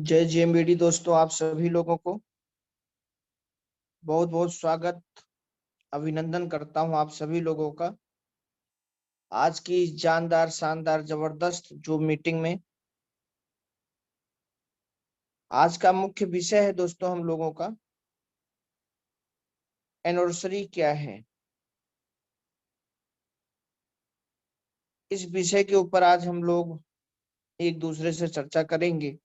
जय जेएमबीडी दोस्तों, आप सभी लोगों को बहुत बहुत स्वागत, अभिनंदन करता हूं आप सभी लोगों का आज की इस जानदार, शानदार, जबरदस्त जो मीटिंग में। आज का मुख्य विषय है दोस्तों हम लोगों का एनिवर्सरी क्या है। इस विषय के ऊपर आज हम लोग एक दूसरे से चर्चा करेंगे।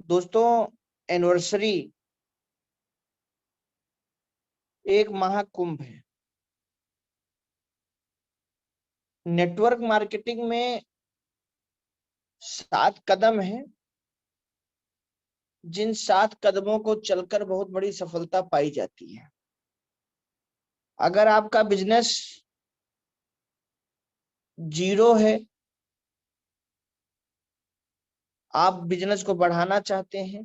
दोस्तों, एनिवर्सरी एक महाकुंभ है। नेटवर्क मार्केटिंग में 7 कदम है, जिन 7 कदमों को चलकर बहुत बड़ी सफलता पाई जाती है। अगर आपका बिजनेस जीरो है, आप बिजनेस को बढ़ाना चाहते हैं,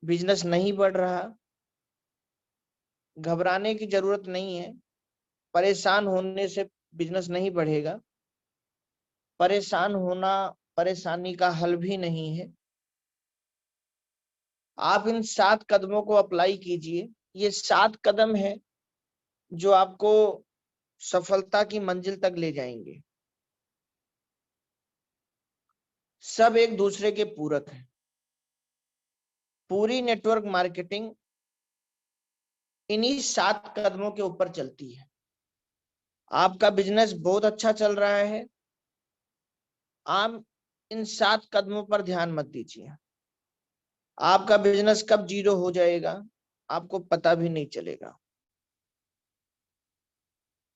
बिजनेस नहीं बढ़ रहा, घबराने की जरूरत नहीं है। परेशान होने से बिजनेस नहीं बढ़ेगा। परेशान होना परेशानी का हल भी नहीं है। आप इन 7 कदमों को अप्लाई कीजिए। ये 7 कदम है जो आपको सफलता की मंजिल तक ले जाएंगे। सब एक दूसरे के पूरक हैं। पूरी नेटवर्क मार्केटिंग इन्हीं 7 कदमों के ऊपर चलती है। आपका बिजनेस बहुत अच्छा चल रहा है, आप इन 7 कदमों पर ध्यान मत दीजिए। आपका बिजनेस कब जीरो हो जाएगा आपको पता भी नहीं चलेगा।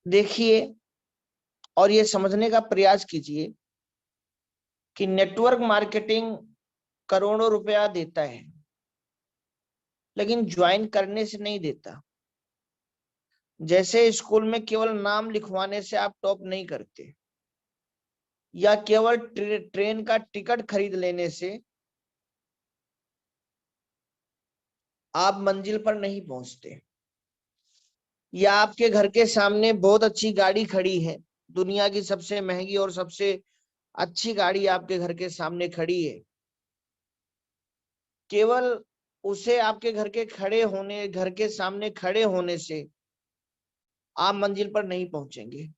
देखिए और ये समझने का प्रयास कीजिए कि नेटवर्क मार्केटिंग करोड़ों रुपया देता है, लेकिन ज्वाइन करने से नहीं देता। जैसे स्कूल में केवल नाम लिखवाने से आप टॉप नहीं करते, या केवल ट्रेन का टिकट खरीद लेने से आप मंजिल पर नहीं पहुंचते, या आपके घर के सामने बहुत अच्छी गाड़ी खड़ी है, दुनिया की सबसे महंगी और सबसे अच्छी गाड़ी आपके घर के सामने खड़ी है, केवल उसे आपके घर के सामने खड़े होने से आप मंजिल पर नहीं पहुंचेंगे,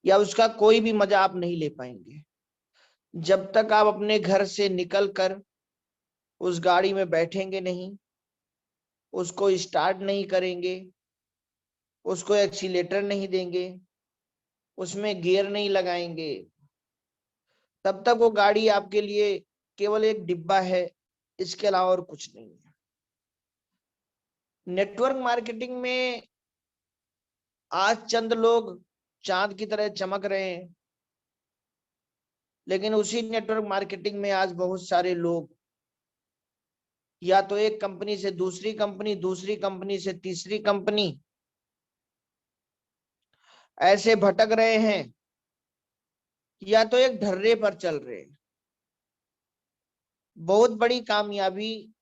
या उसका कोई भी मजा आप नहीं ले पाएंगे। जब तक आप अपने घर से निकलकर उस गाड़ी में बैठेंगे नहीं, उसको स्टार्ट नहीं करेंगे, उसको एक्सीलेटर नहीं देंगे, उसमें गियर नहीं लगाएंगे, तब तक वो गाड़ी आपके लिए केवल एक डिब्बा है, इसके अलावा और कुछ नहीं है। नेटवर्क मार्केटिंग में आज चंद लोग चांद की तरह चमक रहे हैं, लेकिन उसी नेटवर्क मार्केटिंग में आज बहुत सारे लोग या तो एक कंपनी से दूसरी कंपनी, दूसरी कंपनी से तीसरी कंपनी ऐसे भटक रहे हैं, या तो एक ढर्रे पर चल रहे हैं। बहुत बड़ी कामयाबी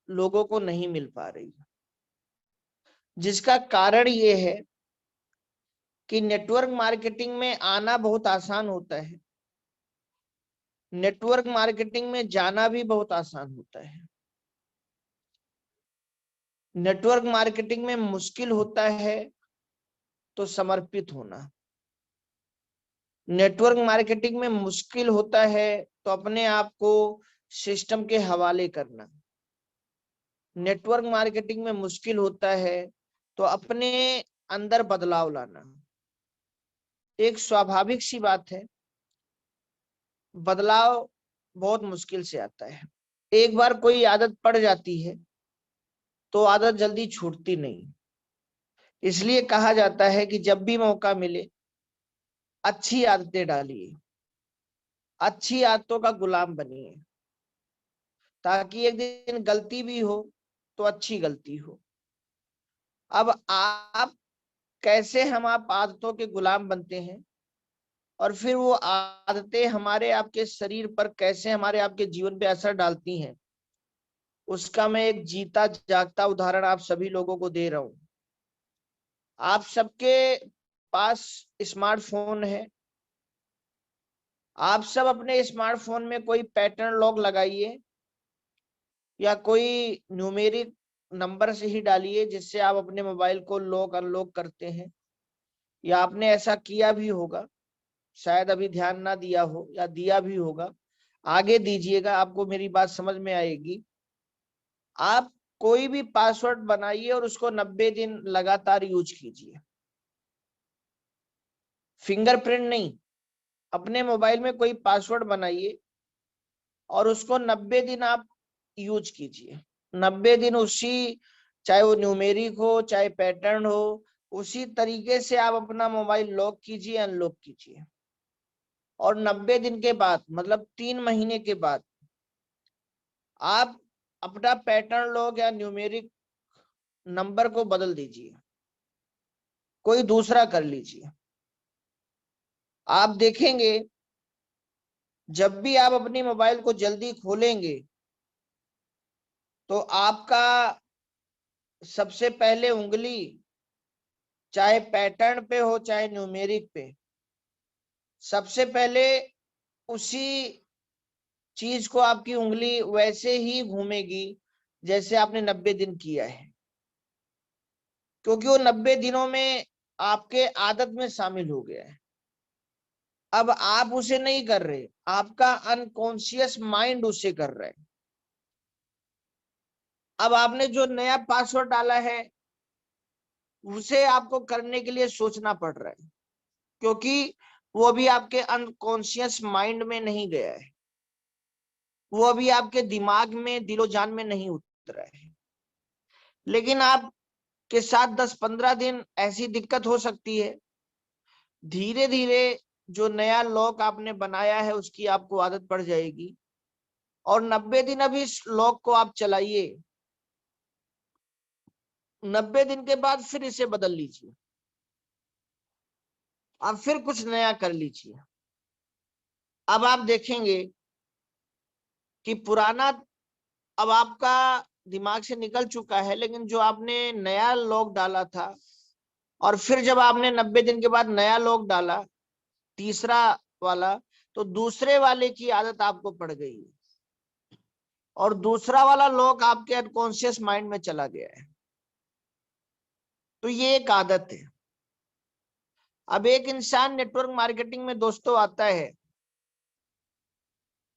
लोगों को नहीं मिल पा रही, जिसका कारण ये है कि नेटवर्क मार्केटिंग में आना बहुत आसान होता है, नेटवर्क मार्केटिंग में जाना भी बहुत आसान होता है। नेटवर्क मार्केटिंग में मुश्किल होता है तो समर्पित होना। नेटवर्क मार्केटिंग में मुश्किल होता है तो अपने आप को सिस्टम के हवाले करना। नेटवर्क मार्केटिंग में मुश्किल होता है तो अपने अंदर बदलाव लाना। एक स्वाभाविक सी बात है, बदलाव बहुत मुश्किल से आता है। एक बार कोई आदत पड़ जाती है तो आदत जल्दी छूटती नहीं। इसलिए कहा जाता है कि जब भी मौका मिले अच्छी आदतें डालिए, अच्छी आदतों का गुलाम बनिए, ताकि एक दिन गलती भी हो तो अच्छी गलती हो। अब आप कैसे हम आप आदतों के गुलाम बनते हैं, और फिर वो आदतें हमारे आपके शरीर पर कैसे हमारे आपके जीवन पे असर डालती हैं, उसका मैं एक जीता जागता उदाहरण आप सभी लोगों को दे रहा हूं। आप सबके पास स्मार्टफोन है, आप सब अपने स्मार्टफोन में कोई पैटर्न लॉक लगाइए या कोई न्यूमेरिक नंबर से ही डालिए जिससे आप अपने मोबाइल को लॉक अनलॉक करते हैं, या आपने ऐसा किया भी होगा, शायद अभी ध्यान ना दिया हो या दिया भी होगा, आगे दीजिएगा, आपको मेरी बात समझ में आएगी। आप कोई भी पासवर्ड बनाइए और उसको 90 दिन लगातार यूज कीजिए। फिंगरप्रिंट नहीं, अपने मोबाइल में कोई पासवर्ड बनाइए और उसको 90 दिन आप यूज कीजिए। 90 दिन उसी, चाहे वो न्यूमेरिक हो चाहे पैटर्न हो, उसी तरीके से आप अपना मोबाइल लॉक कीजिए, अनलॉक कीजिए। और 90 दिन के बाद, मतलब 3 महीने के बाद, आप अपना पैटर्न लॉक या न्यूमेरिक नंबर को बदल दीजिए, कोई दूसरा कर लीजिए। आप देखेंगे जब भी आप अपनी मोबाइल को जल्दी खोलेंगे तो आपका सबसे पहले उंगली, चाहे पैटर्न पे हो चाहे न्यूमेरिक पे, सबसे पहले उसी चीज को आपकी उंगली वैसे ही घूमेगी जैसे आपने 90 दिन किया है, क्योंकि वो 90 दिनों में आपके आदत में शामिल हो गया है। अब आप उसे नहीं कर रहे, आपका अनकॉन्शियस माइंड उसे कर रहा है। अब आपने जो नया पासवर्ड डाला है उसे आपको करने के लिए सोचना पड़ रहा है, क्योंकि वो भी आपके अनकॉन्शियस माइंड में नहीं गया है, वो अभी आपके दिमाग में, दिलो जान में नहीं उतरा है। लेकिन आपके साथ 10-15 दिन ऐसी दिक्कत हो सकती है, धीरे धीरे जो नया लॉक आपने बनाया है उसकी आपको आदत पड़ जाएगी, और 90 दिन अभी इस लॉक को आप चलाइए, 90 दिन के बाद फिर इसे बदल लीजिए, आप फिर कुछ नया कर लीजिए। अब आप देखेंगे कि पुराना अब आपका दिमाग से निकल चुका है, लेकिन जो आपने नया लॉक डाला था, और फिर जब आपने 90 दिन के बाद नया लॉक डाला, तीसरा वाला, तो दूसरे वाले की आदत आपको पड़ गई है और दूसरा वाला लॉक आपके अनकॉन्शियस माइंड में चला गया है। तो ये एक आदत है। अब एक इंसान नेटवर्क मार्केटिंग में दोस्तों आता है,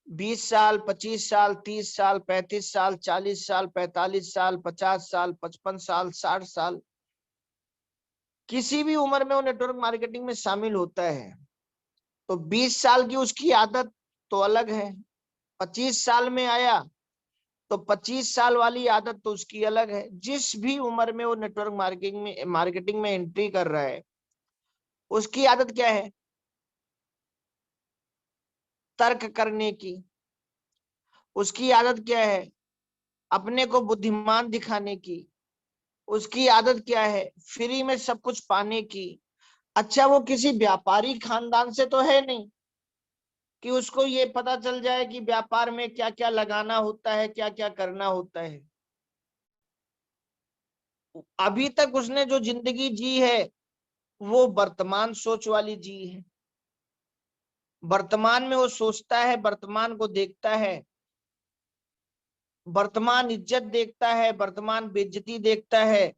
20 साल, 25 साल, 30 साल, 35 साल, 40 साल, 45 साल, 50 साल, 55 साल, 60 साल, किसी भी उम्र में वो नेटवर्क मार्केटिंग में शामिल होता है। तो 20 साल की उसकी आदत तो अलग है, 25 साल में आया तो 25 साल वाली आदत तो उसकी अलग है। जिस भी उम्र में वो नेटवर्क मार्केटिंग में एंट्री कर रहा है, उसकी आदत क्या है? तर्क करने की। उसकी आदत क्या है? अपने को बुद्धिमान दिखाने की। उसकी आदत क्या है? फ्री में सब कुछ पाने की। अच्छा, वो किसी व्यापारी खानदान से तो है नहीं कि उसको ये पता चल जाए कि व्यापार में क्या क्या लगाना होता है, क्या क्या करना होता है। अभी तक उसने जो जिंदगी जी है वो वर्तमान सोच वाली जी है। वर्तमान में वो सोचता है, वर्तमान को देखता है, वर्तमान इज्जत देखता है, वर्तमान बेइज्जती देखता है,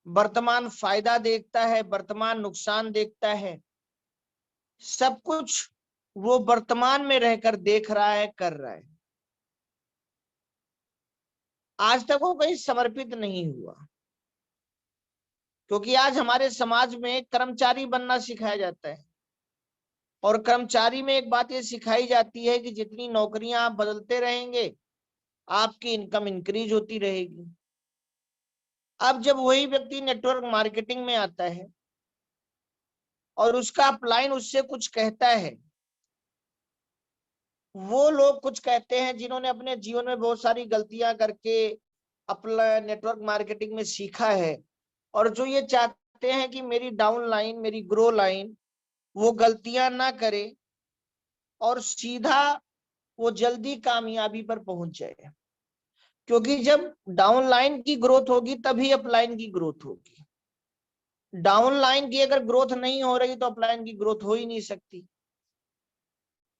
वर्तमान फायदा देखता है, वर्तमान नुकसान देखता है। सब कुछ वो वर्तमान में रहकर देख रहा है, कर रहा है। आज तक वो कहीं समर्पित नहीं हुआ, क्योंकि आज हमारे समाज में कर्मचारी बनना सिखाया जाता है, और कर्मचारी में एक बात ये सिखाई जाती है कि जितनी नौकरियां आप बदलते रहेंगे आपकी इनकम इंक्रीज होती रहेगी। अब जब वही व्यक्ति नेटवर्क मार्केटिंग में आता है और उसका अपलाइन उससे कुछ कहता है, वो लोग कुछ कहते हैं जिन्होंने अपने जीवन में बहुत सारी गलतियां करके अपना नेटवर्क मार्केटिंग में सीखा है, और जो ये चाहते हैं कि मेरी डाउन लाइन, मेरी ग्रो लाइन वो गलतियां ना करे और सीधा वो जल्दी कामयाबी पर पहुंच जाए। क्योंकि जब डाउन लाइन की ग्रोथ होगी तभी अपलाइन की ग्रोथ होगी। डाउन लाइन की अगर ग्रोथ नहीं हो रही तो अपलाइन की ग्रोथ हो ही नहीं सकती।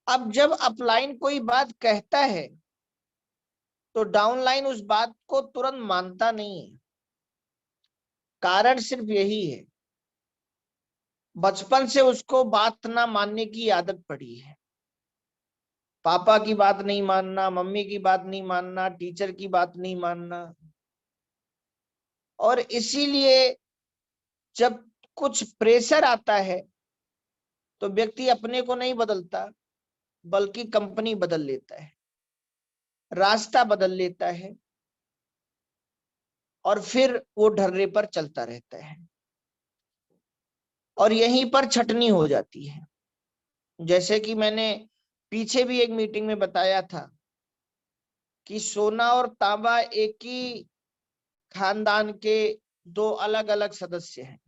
अब जब अपलाइन कोई बात कहता है तो डाउनलाइन उस बात को तुरंत मानता नहीं है। कारण सिर्फ यही है, बचपन से उसको बात ना मानने की आदत पड़ी है। पापा की बात नहीं मानना, मम्मी की बात नहीं मानना, टीचर की बात नहीं मानना। और इसीलिए जब कुछ प्रेशर आता है तो व्यक्ति अपने को नहीं बदलता, बल्कि कंपनी बदल लेता है, रास्ता बदल लेता है, और फिर वो ढर्रे पर चलता रहता है। और यहीं पर छटनी हो जाती है। जैसे कि मैंने पीछे भी एक मीटिंग में बताया था कि सोना और तांबा एक ही खानदान के दो अलग अलग सदस्य हैं।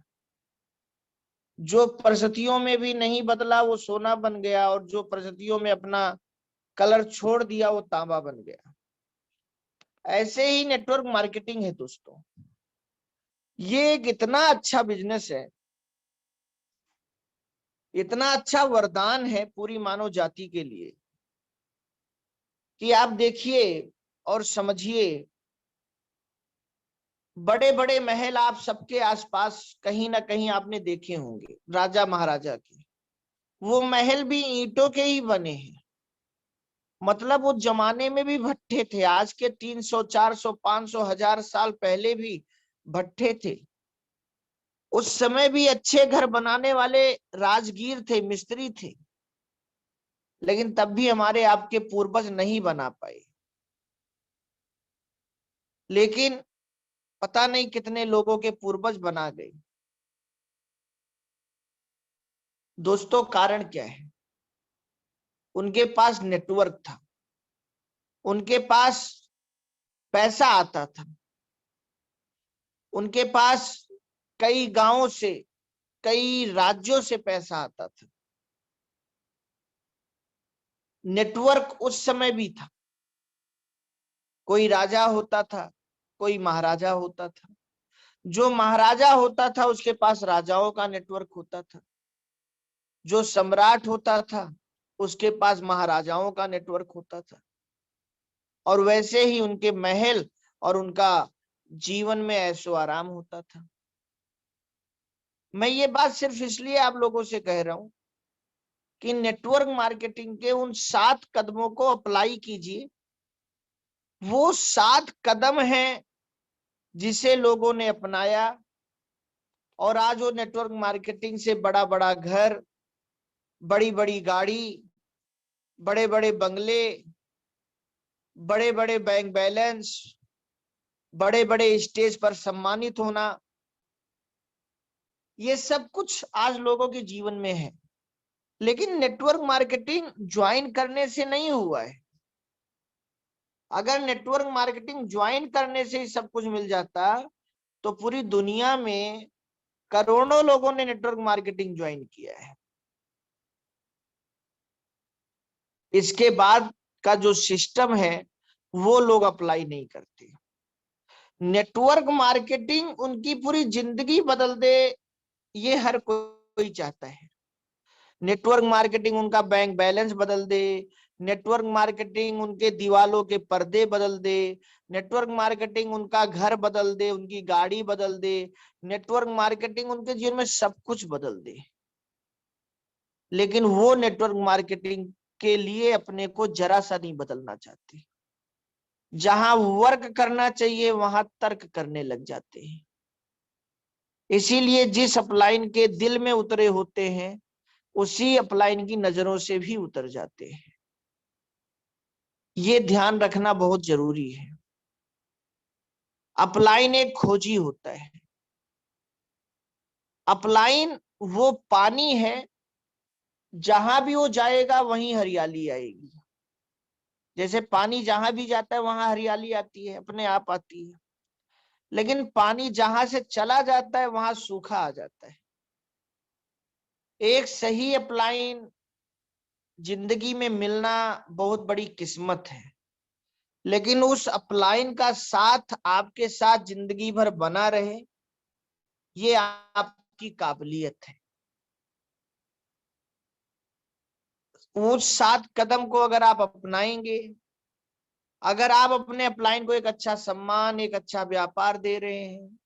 जो परिस्थितियों में भी नहीं बदला वो सोना बन गया, और जो परिस्थितियों में अपना कलर छोड़ दिया वो तांबा बन गया। ऐसे ही नेटवर्क मार्केटिंग है दोस्तों। ये एक इतना अच्छा बिजनेस है, इतना अच्छा वरदान है पूरी मानव जाति के लिए कि आप देखिए और समझिए। बड़े बड़े महल आप सबके आसपास कहीं ना कहीं आपने देखे होंगे, राजा महाराजा के। वो महल भी ईंटों के ही बने हैं। मतलब उस जमाने में भी भट्ठे थे, आज के 300 400 500 1000 साल पहले भी भट्ठे थे। उस समय भी अच्छे घर बनाने वाले राजगीर थे, मिस्त्री थे। लेकिन तब भी हमारे आपके पूर्वज नहीं बना पाए। लेकिन पता नहीं कितने लोगों के पूर्वज बना गए। दोस्तों कारण क्या है? उनके पास नेटवर्क था, उनके पास पैसा आता था, उनके पास कई गांवों से, कई राज्यों से पैसा आता था। नेटवर्क उस समय भी था। कोई राजा होता था, कोई महाराजा होता था। जो महाराजा होता था उसके पास राजाओं का नेटवर्क होता था। जो सम्राट होता था उसके पास महाराजाओं का नेटवर्क होता था। और वैसे ही उनके महल और उनका जीवन में ऐशो आराम होता था। मैं ये बात सिर्फ इसलिए आप लोगों से कह रहा हूं कि नेटवर्क मार्केटिंग के उन 7 कदमों को अप्लाई कीजिए। वो 7 कदम हैं जिसे लोगों ने अपनाया, और आज वो नेटवर्क मार्केटिंग से बड़ा बड़ा घर, बड़ी बड़ी गाड़ी, बड़े बड़े बंगले, बड़े बड़े बैंक बैलेंस, बड़े बड़े स्टेज पर सम्मानित होना, ये सब कुछ आज लोगों के जीवन में है। लेकिन नेटवर्क मार्केटिंग ज्वाइन करने से नहीं हुआ है। अगर नेटवर्क मार्केटिंग ज्वाइन करने से ही सब कुछ मिल जाता तो पूरी दुनिया में करोड़ों लोगों ने नेटवर्क मार्केटिंग ज्वाइन किया है। इसके बाद का जो सिस्टम है वो लोग अप्लाई नहीं करते। नेटवर्क मार्केटिंग उनकी पूरी जिंदगी बदल दे, ये हर कोई चाहता है। नेटवर्क मार्केटिंग उनका बैंक बैलेंस बदल दे, नेटवर्क मार्केटिंग उनके दीवालों के पर्दे बदल दे, नेटवर्क मार्केटिंग उनका घर बदल दे, उनकी गाड़ी बदल दे, नेटवर्क मार्केटिंग उनके जीवन में सब कुछ बदल दे। लेकिन वो नेटवर्क मार्केटिंग के लिए अपने को जरा सा नहीं बदलना चाहते। जहां वर्क करना चाहिए वहां तर्क करने लग जाते हैं। इसीलिए जिस अपलाइन के दिल में उतरे होते हैं उसी अपलाइन की नजरों से भी उतर जाते हैं। ये ध्यान रखना बहुत जरूरी है। अपलाइन एक खोजी होता है। अपलाइन वो पानी है, जहां भी वो जाएगा वहीं हरियाली आएगी। जैसे पानी जहां भी जाता है वहां हरियाली आती है, अपने आप आती है। लेकिन पानी जहां से चला जाता है वहां सूखा आ जाता है। एक सही अपलाइन जिंदगी में मिलना बहुत बड़ी किस्मत है। लेकिन उस अपलाइन का साथ आपके साथ जिंदगी भर बना रहे, ये आपकी काबिलियत है। उस 7 कदम को अगर आप अपनाएंगे, अगर आप अपने अपलाइन को एक अच्छा सम्मान, एक अच्छा व्यापार दे रहे हैं,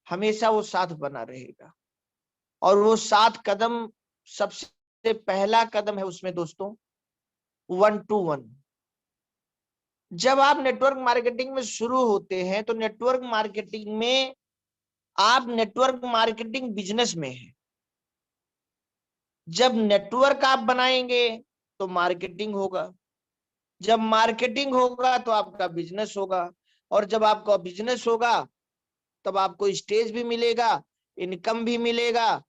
हमेशा वो साथ बना रहेगा। और वो 7 कदम, सबसे पहला कदम है उसमें दोस्तों 1 to 1। जब आप नेटवर्क मार्केटिंग में शुरू होते हैं तो नेटवर्क मार्केटिंग में आप नेटवर्क मार्केटिंग बिजनेस में है। जब नेटवर्क आप बनाएंगे तो मार्केटिंग होगा, जब मार्केटिंग होगा तो आपका बिजनेस होगा, और जब आपका बिजनेस होगा तब आपको स्टेज भी मिलेगा, इनकम भी मिलेगा,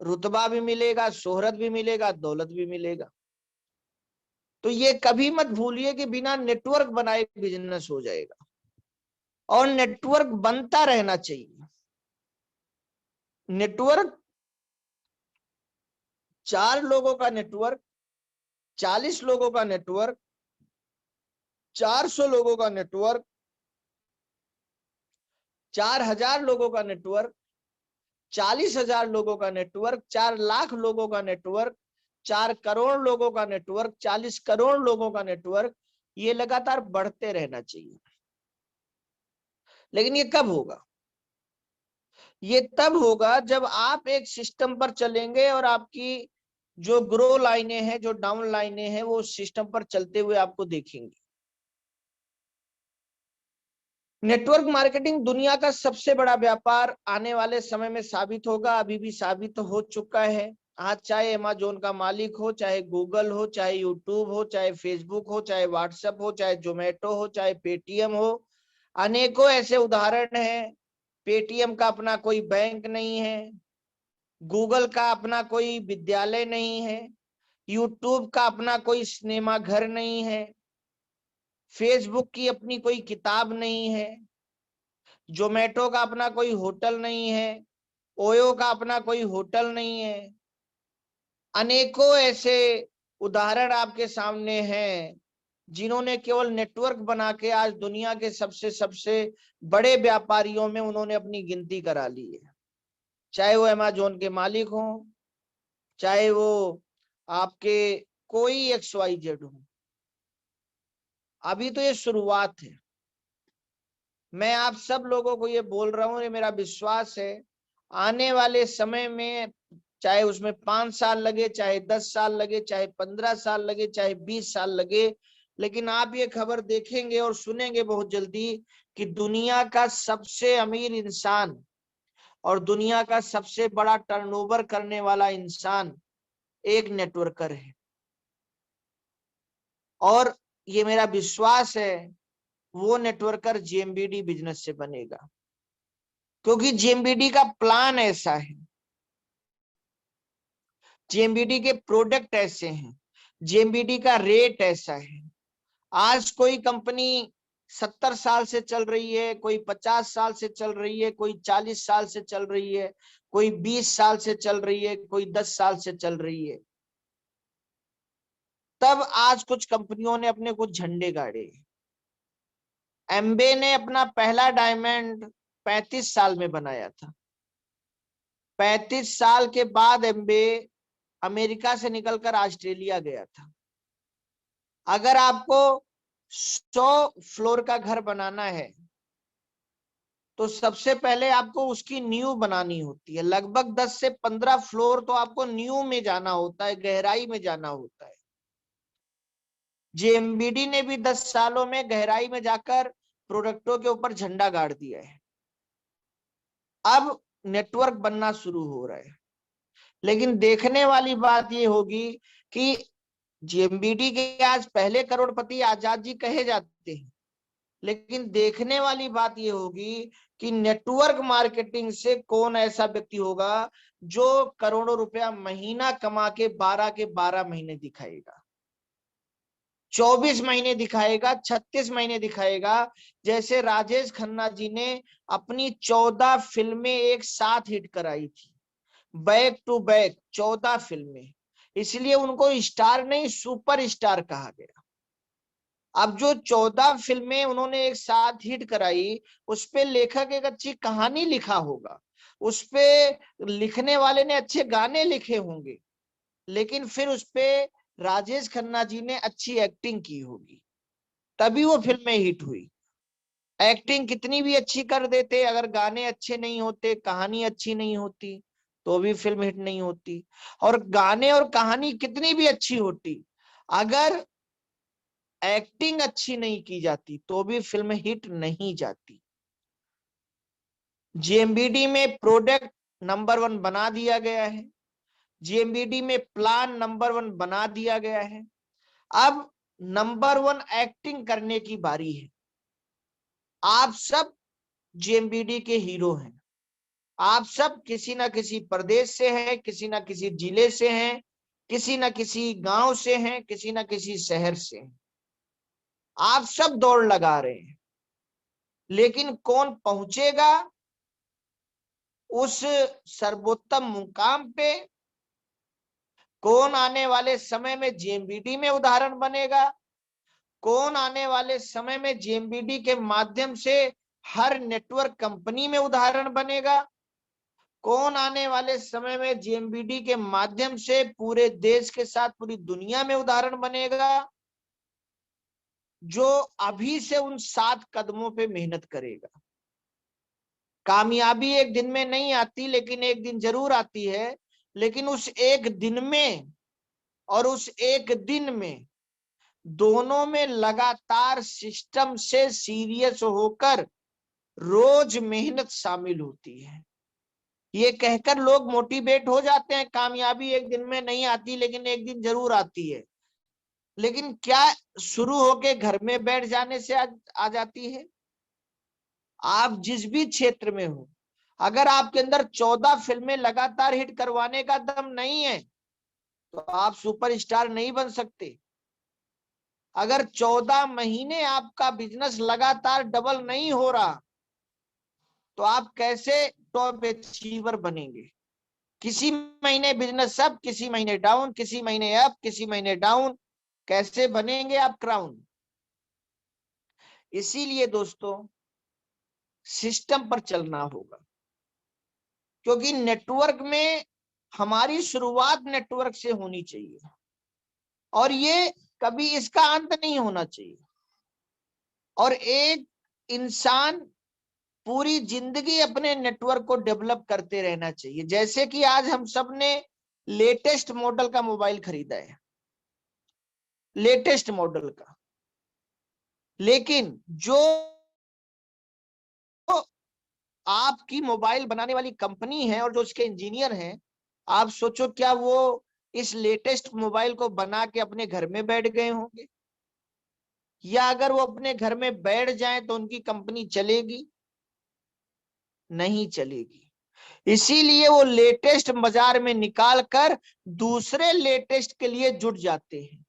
रुतबा भी मिलेगा, शोहरत भी मिलेगा, दौलत भी मिलेगा। तो ये कभी मत भूलिए कि बिना नेटवर्क बनाए बिजनेस हो जाएगा, और नेटवर्क बनता रहना चाहिए। नेटवर्क 4 लोगों का नेटवर्क, 40 लोगों का नेटवर्क, 400 लोगों का नेटवर्क, 4000 लोगों का नेटवर्क, 40,000 लोगों का नेटवर्क, 4 लाख लोगों का नेटवर्क, 4 करोड़ लोगों का नेटवर्क, 40 करोड़ लोगों का नेटवर्क, ये लगातार बढ़ते रहना चाहिए। लेकिन ये कब होगा? ये तब होगा जब आप एक सिस्टम पर चलेंगे और आपकी जो ग्रो लाइनें हैं, जो डाउन लाइनें हैं, वो सिस्टम पर चलते हुए आपको देखेंगे। नेटवर्क मार्केटिंग दुनिया का सबसे बड़ा व्यापार आने वाले समय में साबित होगा, अभी भी साबित हो चुका है। आज चाहे अमेज़न का मालिक हो, चाहे गूगल हो, चाहे यूट्यूब हो, चाहे फेसबुक हो, चाहे व्हाट्सएप हो, चाहे जोमेटो हो, चाहे पेटीएम हो, अनेकों ऐसे उदाहरण हैं। पेटीएम का अपना कोई बैंक नहीं है, गूगल का अपना कोई विद्यालय नहीं है, यूट्यूब का अपना कोई सिनेमा घर नहीं है, फेसबुक की अपनी कोई किताब नहीं है, जोमेटो का अपना कोई होटल नहीं है, ओयो का अपना कोई होटल नहीं है। अनेकों ऐसे उदाहरण आपके सामने हैं जिन्होंने केवल नेटवर्क बना के आज दुनिया के सबसे सबसे बड़े व्यापारियों में उन्होंने अपनी गिनती करा ली है। चाहे वो अमेज़न के मालिक हो, चाहे वो आपके कोई XYZ हो। अभी तो ये शुरुआत है। मैं आप सब लोगों को ये बोल रहा हूं, ये मेरा विश्वास है, आने वाले समय में चाहे उसमें 5 साल लगे, चाहे 10 साल लगे, चाहे 15 साल लगे, चाहे 20 साल लगे, लेकिन आप ये खबर देखेंगे और सुनेंगे बहुत जल्दी कि दुनिया का सबसे अमीर इंसान और दुनिया का सबसे बड़ा टर्नओवर करने वाला इंसान एक नेटवर्कर है। और ये मेरा विश्वास है वो नेटवर्कर जेएमबीडी बिजनेस से बनेगा, क्योंकि जेएमबीडी का प्लान ऐसा है, जेएमबीडी के प्रोडक्ट ऐसे हैं, जेएमबीडी का रेट ऐसा है। आज कोई कंपनी 70 साल से चल रही है, कोई 50 साल से चल रही है, कोई 40 साल से चल रही है, कोई 20 साल से चल रही है, कोई 10 साल से चल रही है। तब आज कुछ कंपनियों ने अपने कुछ झंडे गाड़े। एम्बे ने अपना पहला डायमंड 35 साल में बनाया था। 35 साल के बाद एम्बे अमेरिका से निकलकर ऑस्ट्रेलिया गया था। अगर आपको 100 फ्लोर का घर बनाना है तो सबसे पहले आपको उसकी नींव बनानी होती है। लगभग 10 से 15 फ्लोर तो आपको नींव में जाना होता है, गहराई में जाना होता है। जेएमबीडी ने भी 10 सालों में गहराई में जाकर प्रोडक्टों के ऊपर झंडा गाड़ दिया है। अब नेटवर्क बनना शुरू हो रहा है, लेकिन देखने वाली बात ये होगी कि जेएमबीडी के आज पहले करोड़पति आजाद जी कहे जाते हैं, लेकिन देखने वाली बात ये होगी कि नेटवर्क मार्केटिंग से कौन ऐसा व्यक्ति होगा जो करोड़ों रुपया महीना कमा के 12 के 12 महीने दिखाएगा, 24 महीने दिखाएगा, 36 महीने दिखाएगा। जैसे राजेश खन्ना जी ने अपनी 14 फिल्में एक साथ हिट कराई थी, बैक टू बैक 14 फिल्में, इसलिए उनको स्टार नहीं सुपर स्टार कहा गया। अब जो 14 फिल्में उन्होंने एक साथ हिट कराई, उस पे लेखक एक अच्छी कहानी लिखा होगा, उस पे लिखने वाले ने अच्छे गाने लिखे होंगे, लेकिन फिर उस पे राजेश खन्ना जी ने अच्छी एक्टिंग की होगी, तभी वो फिल्में हिट हुई। एक्टिंग कितनी भी अच्छी कर देते, अगर गाने अच्छे नहीं होते, कहानी अच्छी नहीं होती, तो भी फिल्म हिट नहीं होती। और गाने और कहानी कितनी भी अच्छी होती, अगर एक्टिंग अच्छी नहीं की जाती, तो भी फिल्म हिट नहीं जाती। जीएमबीडी में प्रोडक्ट नंबर 1 बना दिया गया है, जीएमबीडी में प्लान नंबर 1 बना दिया गया है। अब नंबर 1 एक्टिंग करने की बारी है। आप सब जीएमबीडी के हीरो हैं, आप सब किसी ना किसी प्रदेश से हैं, किसी ना किसी जिले से हैं, किसी ना किसी गांव से हैं, किसी ना किसी शहर से हैं। आप सब दौड़ लगा रहे हैं, लेकिन कौन पहुंचेगा उस सर्वोत्तम मुकाम पे, कौन आने वाले समय में जीएमबीडी में उदाहरण बनेगा, कौन आने वाले समय में जीएमबीडी के माध्यम से हर नेटवर्क कंपनी में उदाहरण बनेगा, कौन आने वाले समय में जीएमबीडी के माध्यम से पूरे देश के साथ पूरी दुनिया में उदाहरण बनेगा, जो अभी से उन 7 कदमों पे मेहनत करेगा। कामयाबी एक दिन में नहीं आती, लेकिन एक दिन जरूर आती है। लेकिन उस एक दिन में और उस एक दिन में, दोनों में लगातार सिस्टम से सीरियस होकर रोज मेहनत शामिल होती है। ये कहकर लोग मोटिवेट हो जाते हैं, कामयाबी एक दिन में नहीं आती, लेकिन एक दिन जरूर आती है। लेकिन क्या शुरू होके घर में बैठ जाने से आ जाती है? आप जिस भी क्षेत्र में हो, अगर आपके अंदर 14 फिल्में लगातार हिट करवाने का दम नहीं है, तो आप सुपरस्टार नहीं बन सकते। अगर 14 महीने आपका बिजनेस लगातार डबल नहीं हो रहा, तो आप कैसे टॉप अचीवर बनेंगे? किसी महीने बिजनेस अप, किसी महीने डाउन, किसी महीने अप, किसी महीने डाउन, कैसे बनेंगे आप क्राउन? इसीलिए दोस्तों, सिस्टम पर चलना होगा, क्योंकि नेटवर्क में हमारी शुरुआत नेटवर्क से होनी चाहिए, और ये कभी इसका अंत नहीं होना चाहिए। और एक इंसान पूरी जिंदगी अपने नेटवर्क को डेवलप करते रहना चाहिए। जैसे कि आज हम सब ने लेटेस्ट मॉडल का मोबाइल खरीदा है, लेटेस्ट मॉडल का, लेकिन जो आपकी मोबाइल बनाने वाली कंपनी है और जो उसके इंजीनियर हैं, आप सोचो क्या वो इस लेटेस्ट मोबाइल को बना के अपने घर में बैठ गए होंगे? या अगर वो अपने घर में बैठ जाए तो उनकी कंपनी चलेगी? नहीं चलेगी। इसीलिए वो लेटेस्ट बाजार में निकाल कर दूसरे लेटेस्ट के लिए जुट जाते हैं,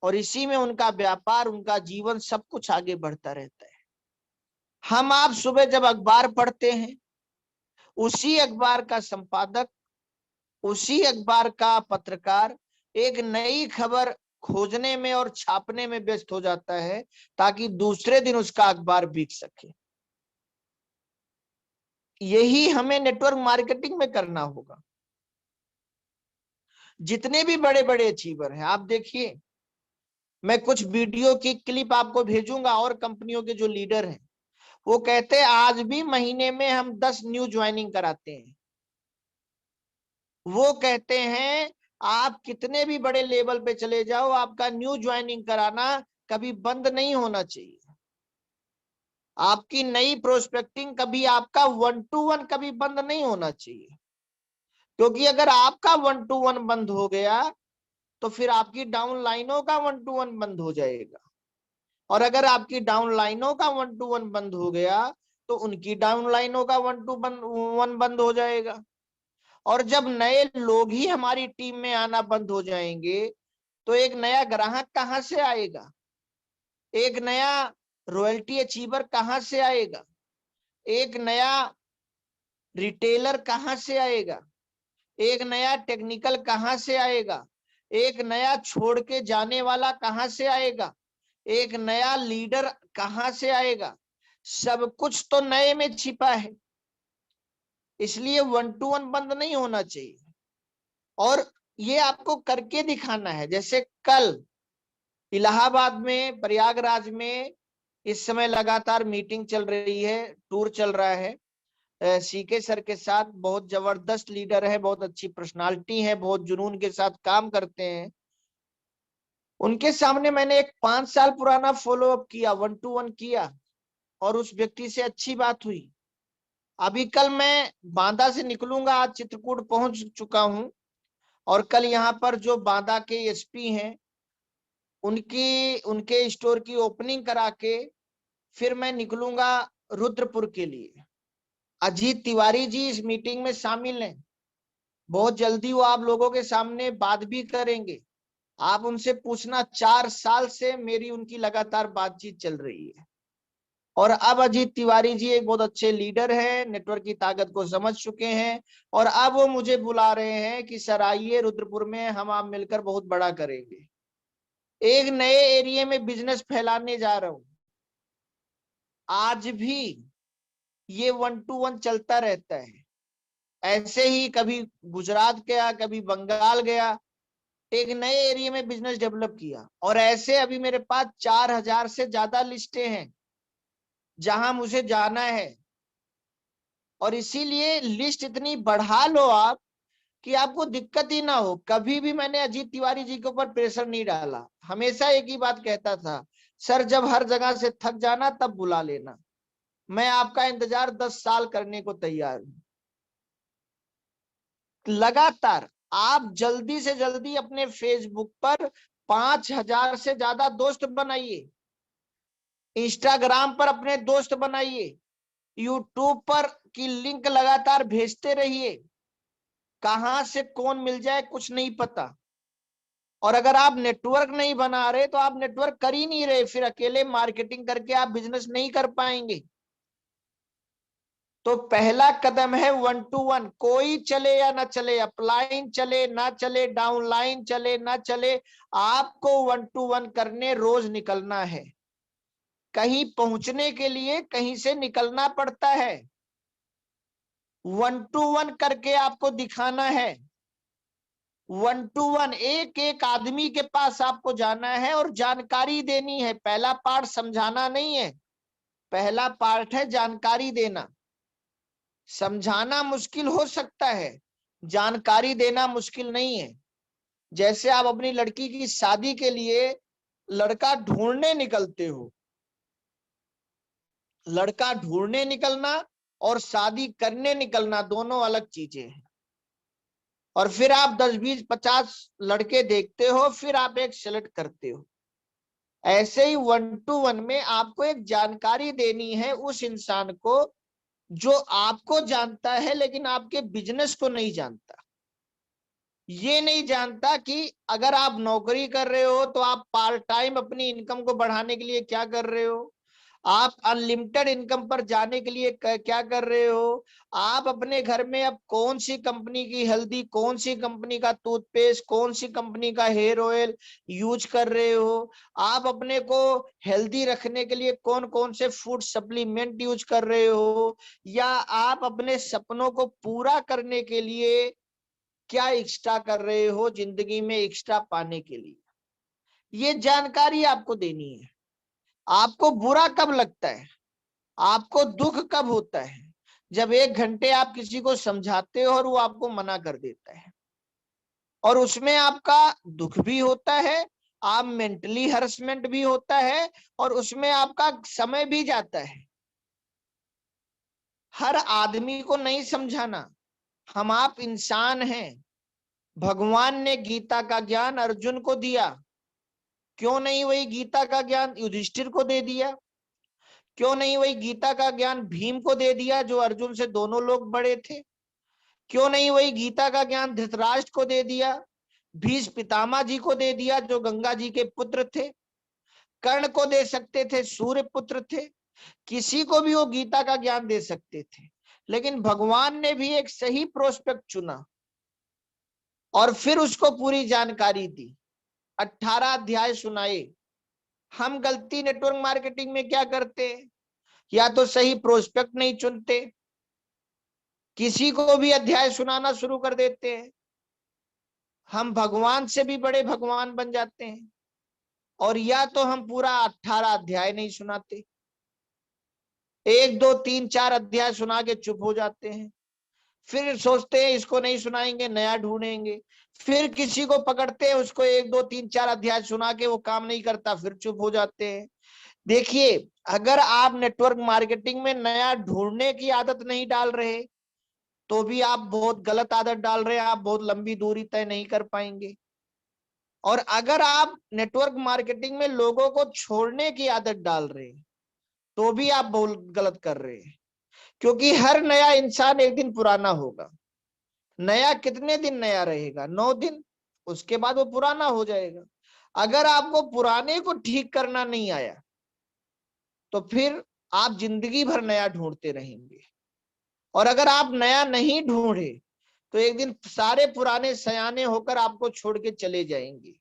और इसी में उनका व्यापार, उनका जीवन, सब कुछ आगे बढ़ता रहता है। हम आप सुबह जब अखबार पढ़ते हैं, उसी अखबार का संपादक, उसी अखबार का पत्रकार एक नई खबर खोजने में और छापने में व्यस्त हो जाता है, ताकि दूसरे दिन उसका अखबार बिक सके। यही हमें नेटवर्क मार्केटिंग में करना होगा। जितने भी बड़े बड़े अचीवर हैं, आप देखिए, मैं कुछ वीडियो की क्लिप आपको भेजूंगा, और कंपनियों के जो लीडर हैं, वो कहते हैं आज भी महीने में हम 10 न्यू ज्वाइनिंग कराते हैं। वो कहते हैं आप कितने भी बड़े लेवल पे चले जाओ, आपका न्यू ज्वाइनिंग कराना कभी बंद नहीं होना चाहिए। आपकी नई प्रोस्पेक्टिंग कभी, आपका 1-to-1 कभी बंद नहीं होना चाहिए। क्योंकि अगर आपका 1-to-1 बंद हो गया, तो फिर आपकी डाउन लाइनों का 1-to-1 बंद हो जाएगा, और अगर आपकी डाउन लाइनों का 1-to-1 बंद हो गया, तो उनकी डाउन लाइनों का 1-to-1 बंद हो जाएगा। और जब नए लोग ही हमारी टीम में आना बंद हो जाएंगे, तो एक नया ग्राहक कहां से आएगा? एक नया रॉयल्टी अचीवर कहां से आएगा? एक नया रिटेलर कहां से आएगा? एक नया टेक्निकल कहां से आएगा? एक नया छोड़ के जाने वाला कहां से आएगा? एक नया लीडर कहां से आएगा? सब कुछ तो नए में छिपा है। इसलिए 1-to-1 बंद नहीं होना चाहिए। और ये आपको करके दिखाना है। जैसे कल इलाहाबाद में, प्रयागराज में इस समय लगातार मीटिंग चल रही है, टूर चल रहा है सीके सर के साथ। बहुत जबरदस्त लीडर है, बहुत अच्छी पर्सनालिटी है, बहुत जुनून के साथ काम करते हैं। उनके सामने मैंने एक 5 साल पुराना फॉलो अप किया, 1-to-1 किया, और उस व्यक्ति से अच्छी बात हुई। अभी कल मैं बांदा से निकलूंगा, आज चित्रकूट पहुंच चुका हूं, और कल यहाँ पर जो बांदा के एसपी हैं उनके स्टोर की ओपनिंग करा के फिर मैं निकलूंगा रुद्रपुर के लिए। अजीत तिवारी जी इस मीटिंग में शामिल हैं, बहुत जल्दी वो आप लोगों के सामने बात भी करेंगे। आप उनसे पूछना, 4 साल से मेरी उनकी लगातार बातचीत चल रही है। और अब अजीत तिवारी जी एक बहुत अच्छे लीडर हैं, नेटवर्क की ताकत को समझ चुके हैं, और अब वो मुझे बुला रहे हैं कि सर आइए रुद्रपुर में, हम आप मिलकर बहुत बड़ा करेंगे, एक नए एरिया में बिजनेस फैलाने जा रहा हूं। आज भी ये 1-to-1 चलता रहता है। ऐसे ही कभी गुजरात गया, कभी बंगाल गया, एक नए एरिया में बिजनेस डेवलप किया, और ऐसे अभी मेरे पास 4000 से ज्यादा लिस्टें हैं जहां मुझे जाना है। और इसीलिए लिस्ट इतनी बढ़ा लो आप कि आपको दिक्कत ही ना हो। कभी भी मैंने अजीत तिवारी जी के ऊपर प्रेशर नहीं डाला, हमेशा एक ही बात कहता था, सर जब हर जगह से थक जाना तब बुला लेना, मैं आपका इंतजार 10 साल करने को तैयार हूं। लगातार आप जल्दी से जल्दी अपने फेसबुक पर 5000 से ज्यादा दोस्त बनाइए, इंस्टाग्राम पर अपने दोस्त बनाइए, यूट्यूब पर की लिंक लगातार भेजते रहिए। कहां से कौन मिल जाए कुछ नहीं पता। और अगर आप नेटवर्क नहीं बना रहे तो आप नेटवर्क कर ही नहीं रहे, फिर अकेले मार्केटिंग करके आप बिजनेस नहीं कर पाएंगे। तो पहला कदम है 1-to-1। कोई चले या ना चले, अपलाइन चले ना चले, डाउनलाइन चले ना चले, आपको 1-to-1 करने रोज निकलना है। कहीं पहुंचने के लिए कहीं से निकलना पड़ता है, 1-to-1 करके आपको दिखाना है। 1-to-1 एक एक आदमी के पास आपको जाना है और जानकारी देनी है। पहला पार्ट समझाना नहीं है, पहला पार्ट है जानकारी देना। समझाना मुश्किल हो सकता है, जानकारी देना मुश्किल नहीं है। जैसे आप अपनी लड़की की शादी के लिए लड़का ढूंढने निकलते हो, लड़का ढूंढने निकलना और शादी करने निकलना दोनों अलग चीजें हैं। और फिर आप 10, 20, 50 लड़के देखते हो, फिर आप एक सेलेक्ट करते हो। ऐसे ही 1-to-1 में आपको एक जानकारी देनी है उस इंसान को जो आपको जानता है लेकिन आपके बिजनेस को नहीं जानता। ये नहीं जानता कि अगर आप नौकरी कर रहे हो तो आप पार्ट टाइम अपनी इनकम को बढ़ाने के लिए क्या कर रहे हो, आप अनलिमिटेड इनकम पर जाने के लिए क्या कर रहे हो, आप अपने घर में अब कौन सी कंपनी की हल्दी, कौन सी कंपनी का टूथपेस्ट, कौन सी कंपनी का हेयर ऑयल यूज कर रहे हो, आप अपने को हेल्दी रखने के लिए कौन कौन से फूड सप्लीमेंट यूज कर रहे हो, या आप अपने सपनों को पूरा करने के लिए क्या एक्स्ट्रा कर रहे हो जिंदगी में एक्स्ट्रा पाने के लिए। ये जानकारी आपको देनी है। आपको बुरा कब लगता है, आपको दुख कब होता है, जब 1 घंटे आप किसी को समझाते हो और वो आपको मना कर देता है, और उसमें आपका दुख भी होता है, आप मेंटली हरसमेंट भी होता है, और उसमें आपका समय भी जाता है। हर आदमी को नहीं समझाना, हम आप इंसान हैं। भगवान ने गीता का ज्ञान अर्जुन को दिया, क्यों नहीं वही गीता का ज्ञान युधिष्ठिर को दे दिया? क्यों नहीं वही गीता का ज्ञान भीम को दे दिया जो अर्जुन से दोनों लोग बड़े थे? क्यों नहीं वही गीता का ज्ञान धृतराष्ट्र को दे दिया, भीष्म पितामह जी को दे दिया जो गंगा जी के पुत्र थे, कर्ण को दे सकते थे, सूर्य पुत्र थे, किसी को भी वो गीता का ज्ञान दे सकते थे। लेकिन भगवान ने भी एक सही प्रोस्पेक्ट चुना और फिर उसको पूरी जानकारी दी, 18 अध्याय सुनाए। हम गलती नेटवर्क मार्केटिंग में क्या करते हैं, या तो सही प्रोस्पेक्ट नहीं चुनते, किसी को भी अध्याय सुनाना शुरू कर देते हैं, हम भगवान से भी बड़े भगवान बन जाते हैं, और या तो हम पूरा 18 अध्याय नहीं सुनाते, 1 2 3 4 अध्याय सुना के चुप हो जाते हैं, फिर सोचते हैं इसको नहीं सुनाएंगे, नया ढूंढेंगे, फिर किसी को पकड़ते हैं, उसको 1 2 3 4 अध्याय सुना के वो काम नहीं करता, फिर चुप हो जाते हैं। देखिए, अगर आप नेटवर्क मार्केटिंग में नया ढूंढने की आदत नहीं डाल रहे तो भी आप बहुत गलत आदत डाल रहे हैं, आप बहुत लंबी दूरी तय नहीं कर पाएंगे। और अगर आप नेटवर्क मार्केटिंग में लोगों को छोड़ने की आदत डाल रहे हैं तो भी आप बहुत गलत कर रहे हैं, क्योंकि हर नया इंसान एक दिन पुराना होगा। नया कितने दिन नया रहेगा? 9 दिन, उसके बाद वो पुराना हो जाएगा। अगर आपको पुराने को ठीक करना नहीं आया तो फिर आप जिंदगी भर नया ढूंढते रहेंगे, और अगर आप नया नहीं ढूंढे तो एक दिन सारे पुराने सयाने होकर आपको छोड़ के चले जाएंगे।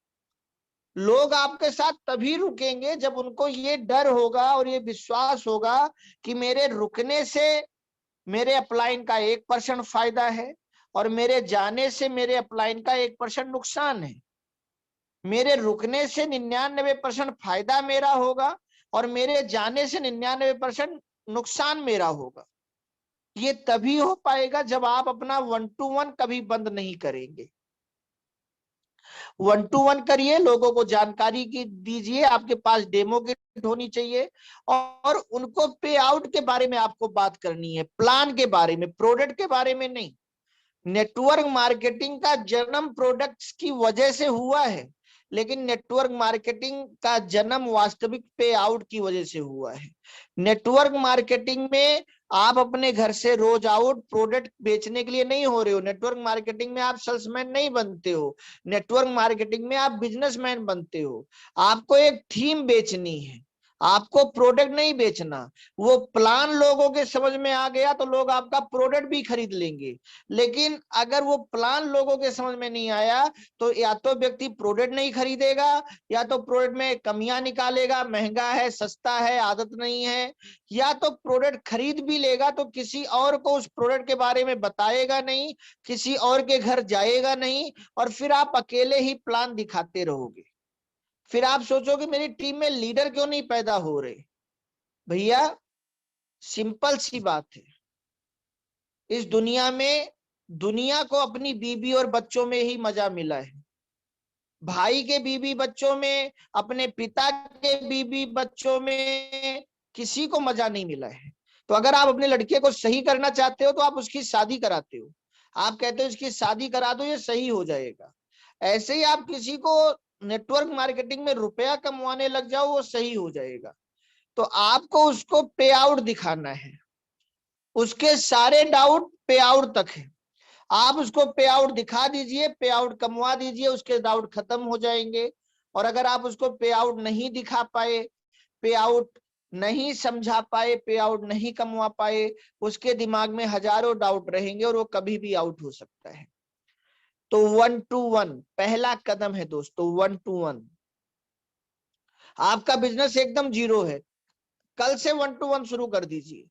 लोग आपके साथ तभी रुकेंगे जब उनको ये डर होगा और ये विश्वास होगा कि मेरे रुकने से मेरे अपलाइन का 1% फायदा है, और मेरे जाने से मेरे अपलाइन का 1% नुकसान है। मेरे रुकने से 99% फायदा मेरा होगा, और मेरे जाने से 99% नुकसान मेरा होगा। ये तभी हो पाएगा जब आप अपना 1-to-1 कभी बंद नहीं करेंगे। 1-to-1 करिए, लोगों को जानकारी की दीजिए, आपके पास डेमो किट होनी चाहिए, और उनको पे आउट के बारे में आपको बात करनी है, प्लान के बारे में, प्रोडक्ट के बारे में नहीं। नेटवर्क मार्केटिंग का जन्म प्रोडक्ट्स की वजह से हुआ है, लेकिन नेटवर्क मार्केटिंग का जन्म वास्तविक पे आउट की वजह से हुआ है। नेटवर्क मार्केटिंग में आप अपने घर से रोज आउट प्रोडक्ट बेचने के लिए नहीं हो रहे हो। नेटवर्क मार्केटिंग में आप सेल्समैन नहीं बनते हो। नेटवर्क मार्केटिंग में आप बिजनेसमैन बनते हो। आपको एक थीम बेचनी है, आपको प्रोडक्ट नहीं बेचना। वो प्लान लोगों के समझ में आ गया तो लोग आपका प्रोडक्ट भी खरीद लेंगे, लेकिन अगर वो प्लान लोगों के समझ में नहीं आया तो या तो व्यक्ति प्रोडक्ट नहीं खरीदेगा, या तो प्रोडक्ट में कमियां निकालेगा, महंगा है, सस्ता है, आदत नहीं है, या तो प्रोडक्ट खरीद भी लेगा तो किसी और को उस प्रोडक्ट के बारे में बताएगा नहीं, किसी और के घर जाएगा नहीं, और फिर आप अकेले ही प्लान दिखाते रहोगे। फिर आप सोचोगे मेरी टीम में लीडर क्यों नहीं पैदा हो रहे? भैया, सिंपल सी बात है, इस दुनिया में दुनिया को अपनी बीबी और बच्चों में ही मजा मिला है। भाई के बीबी बच्चों में, अपने पिता के बीबी बच्चों में किसी को मजा नहीं मिला है। तो अगर आप अपने लड़के को सही करना चाहते हो तो आप उसकी शादी कराते हो, आप कहते हो इसकी शादी करा दो, ये सही हो जाएगा। ऐसे ही आप किसी को नेटवर्क मार्केटिंग में रुपया कमवाने लग जाओ, वो सही हो जाएगा। तो आपको उसको पे आउट दिखाना है, उसके सारे डाउट पे आउट तक है। आप उसको पे आउट दिखा दीजिए, पे आउट कमवा दीजिए, उसके डाउट खत्म हो जाएंगे। और अगर आप उसको पे आउट नहीं दिखा पाए, पे आउट नहीं समझा पाए, पे आउट नहीं कमवा पाए, उसके दिमाग में हजारों डाउट रहेंगे और वो कभी भी आउट हो सकता है। तो 1-to-1 पहला कदम है दोस्तों। 1-to-1 आपका बिजनेस एकदम जीरो है, कल से 1-to-1 शुरू कर दीजिए।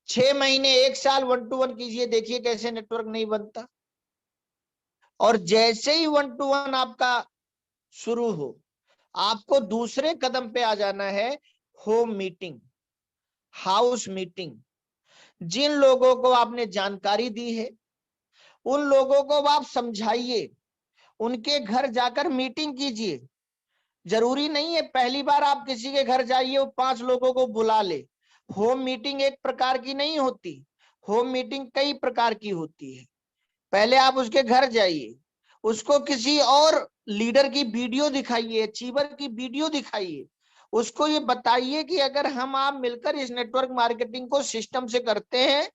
6 महीने 1 साल 1-to-1 कीजिए, देखिए कैसे नेटवर्क नहीं बनता। और जैसे ही 1-to-1 आपका शुरू हो, आपको दूसरे कदम पे आ जाना है, होम मीटिंग, हाउस मीटिंग। जिन लोगों को आपने जानकारी दी है उन लोगों को आप समझाइए, उनके घर जाकर मीटिंग कीजिए। जरूरी नहीं है पहली बार आप किसी के घर जाइए वो 5 लोगों को बुला ले। होम मीटिंग एक प्रकार की नहीं होती, होम मीटिंग कई प्रकार की होती है। पहले आप उसके घर जाइए, उसको किसी और लीडर की वीडियो दिखाइए, अचीवर की वीडियो दिखाइए, उसको ये बताइए कि अगर हम आप मिलकर इस नेटवर्क मार्केटिंग को सिस्टम से करते हैं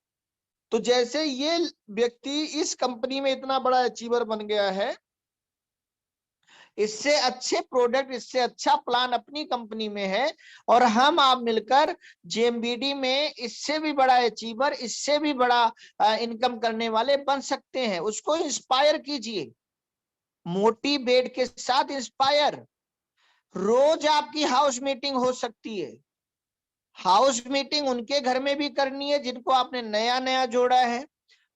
तो जैसे ये व्यक्ति इस कंपनी में इतना बड़ा अचीवर बन गया है, इससे अच्छे प्रोडक्ट, इससे अच्छा प्लान अपनी कंपनी में है, और हम आप मिलकर जेएमबीडी में इससे भी बड़ा अचीवर, इससे भी बड़ा इनकम करने वाले बन सकते हैं। उसको इंस्पायर कीजिए, मोटिवेट के साथ इंस्पायर। रोज आपकी हाउस मीटिंग हो सकती है। हाउस मीटिंग उनके घर में भी करनी है जिनको आपने नया नया जोड़ा है,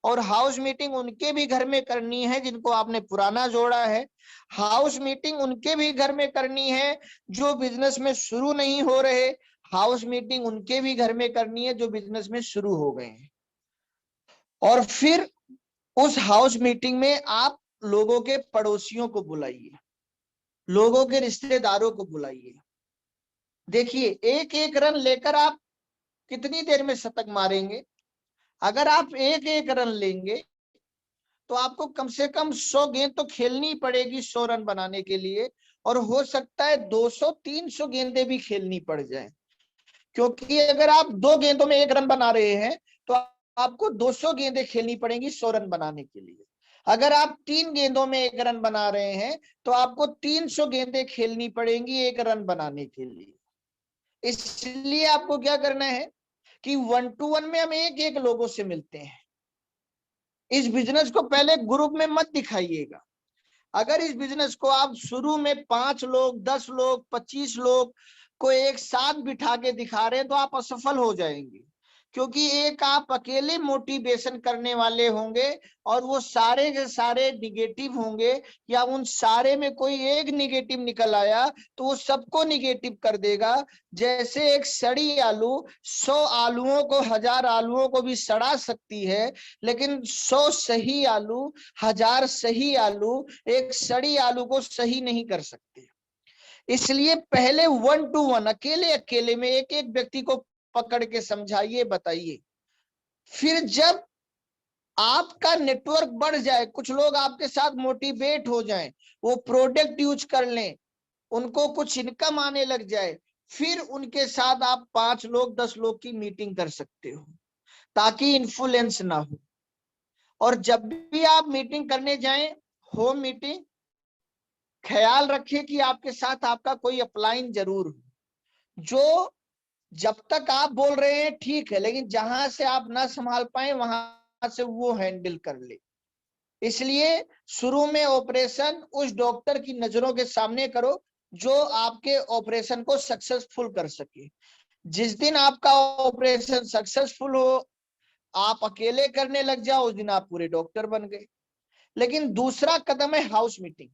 और हाउस मीटिंग उनके भी घर में करनी है जिनको आपने पुराना जोड़ा है। हाउस मीटिंग उनके भी घर में करनी है जो बिजनेस में शुरू नहीं हो रहे। हाउस मीटिंग उनके भी घर में करनी है जो बिजनेस में शुरू हो गए हैं। और फिर उस हाउस मीटिंग में आप लोगों के पड़ोसियों को बुलाइए, लोगों के रिश्तेदारों को बुलाइए। देखिए, एक एक रन लेकर आप कितनी देर में शतक मारेंगे? अगर आप एक एक रन लेंगे तो आपको कम से कम 100 गेंद तो खेलनी पड़ेगी 100 रन बनाने के लिए, और हो सकता है 200-300 गेंदें भी खेलनी पड़ जाए, क्योंकि अगर आप 2 गेंदों में 1 रन बना रहे हैं तो आपको 200 गेंदें खेलनी पड़ेंगी 100 रन बनाने के लिए। अगर आप 3 गेंदों में 1 रन बना रहे हैं तो आपको 300 गेंदें खेलनी पड़ेंगी 1 रन बनाने के लिए। इसलिए आपको क्या करना है कि 1 to 1 में हम एक एक लोगों से मिलते हैं। इस बिजनेस को पहले ग्रुप में मत दिखाइएगा। अगर इस बिजनेस को आप शुरू में 5 लोग, 10 लोग, 25 लोग को एक साथ बिठा के दिखा रहे हैं तो आप असफल हो जाएंगे, क्योंकि एक आप अकेले मोटिवेशन करने वाले होंगे और वो सारे के सारे निगेटिव होंगे, या उन सारे में कोई एक निगेटिव निकल आया तो वो सबको निगेटिव कर देगा। जैसे एक सड़ी आलू 100 आलुओं को, 1000 आलुओं को भी सड़ा सकती है, लेकिन 100 सही आलू, 1000 सही आलू एक सड़ी आलू को सही नहीं कर सकते। इसलिए पहले 1 to 1 अकेले अकेले में एक एक व्यक्ति को पकड़ के समझाइए, बताइए। फिर जब आपका नेटवर्क बढ़ जाए, कुछ लोग आपके साथ मोटिवेट हो जाएं, वो प्रोडक्ट यूज कर लें, उनको कुछ इनकम आने लग जाए, फिर उनके साथ आप 5 लोग 10 लोग की मीटिंग कर सकते हो, ताकि इन्फ्लुएंस ना हो। और जब भी आप मीटिंग करने जाएं, होम मीटिंग, ख्याल रखिए कि आपके साथ आपका कोई अपलाइन जरूर हो, जो जब तक आप बोल रहे हैं ठीक है, लेकिन जहां से आप ना संभाल पाए वहां से वो हैंडल कर ले। इसलिए शुरू में ऑपरेशन उस डॉक्टर की नजरों के सामने करो जो आपके ऑपरेशन को सक्सेसफुल कर सके। जिस दिन आपका ऑपरेशन सक्सेसफुल हो, आप अकेले करने लग जाओ, उस दिन आप पूरे डॉक्टर बन गए। लेकिन दूसरा कदम है हाउस मीटिंग,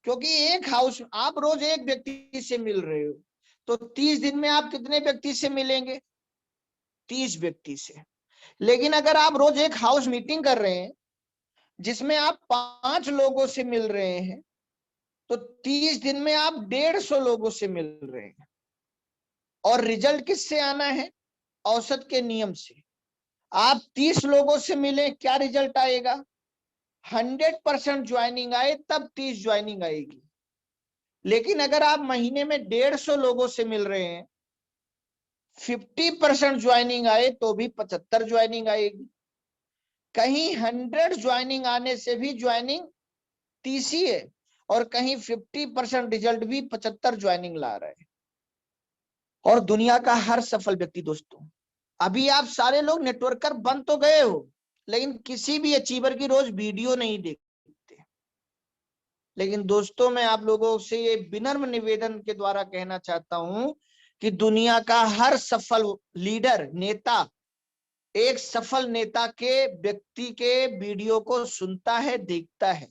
क्योंकि एक हाउस, आप रोज एक व्यक्ति से मिल रहे हो तो 30 दिन में आप कितने व्यक्ति से मिलेंगे? 30 व्यक्ति से। लेकिन अगर आप रोज एक हाउस मीटिंग कर रहे हैं जिसमें आप 5 लोगों से मिल रहे हैं तो 30 दिन में आप 150 लोगों से मिल रहे हैं। और रिजल्ट किससे आना है? औसत के नियम से। आप 30 लोगों से मिले, क्या रिजल्ट आएगा? 100% ज्वाइनिंग आए तब 30 ज्वाइनिंग आएगी। लेकिन अगर आप महीने में 150 लोगों से मिल रहे हैं, 50% ज्वाइनिंग आए तो भी 75 ज्वाइनिंग आएगी। कहीं 100 ज्वाइनिंग आने से भी ज्वाइनिंग 30 ही है, और कहीं 50% रिजल्ट भी 75 ज्वाइनिंग ला रहा है। और दुनिया का हर सफल व्यक्ति दोस्तों, अभी आप सारे लोग नेटवर्कर बन तो गए हो, लेकिन किसी भी अचीवर की रोज वीडियो नहीं देखते। लेकिन दोस्तों, मैं आप लोगों से ये विनम्र निवेदन के द्वारा कहना चाहता हूं कि दुनिया का हर सफल लीडर, नेता, एक सफल नेता के व्यक्ति के वीडियो को सुनता है, देखता है।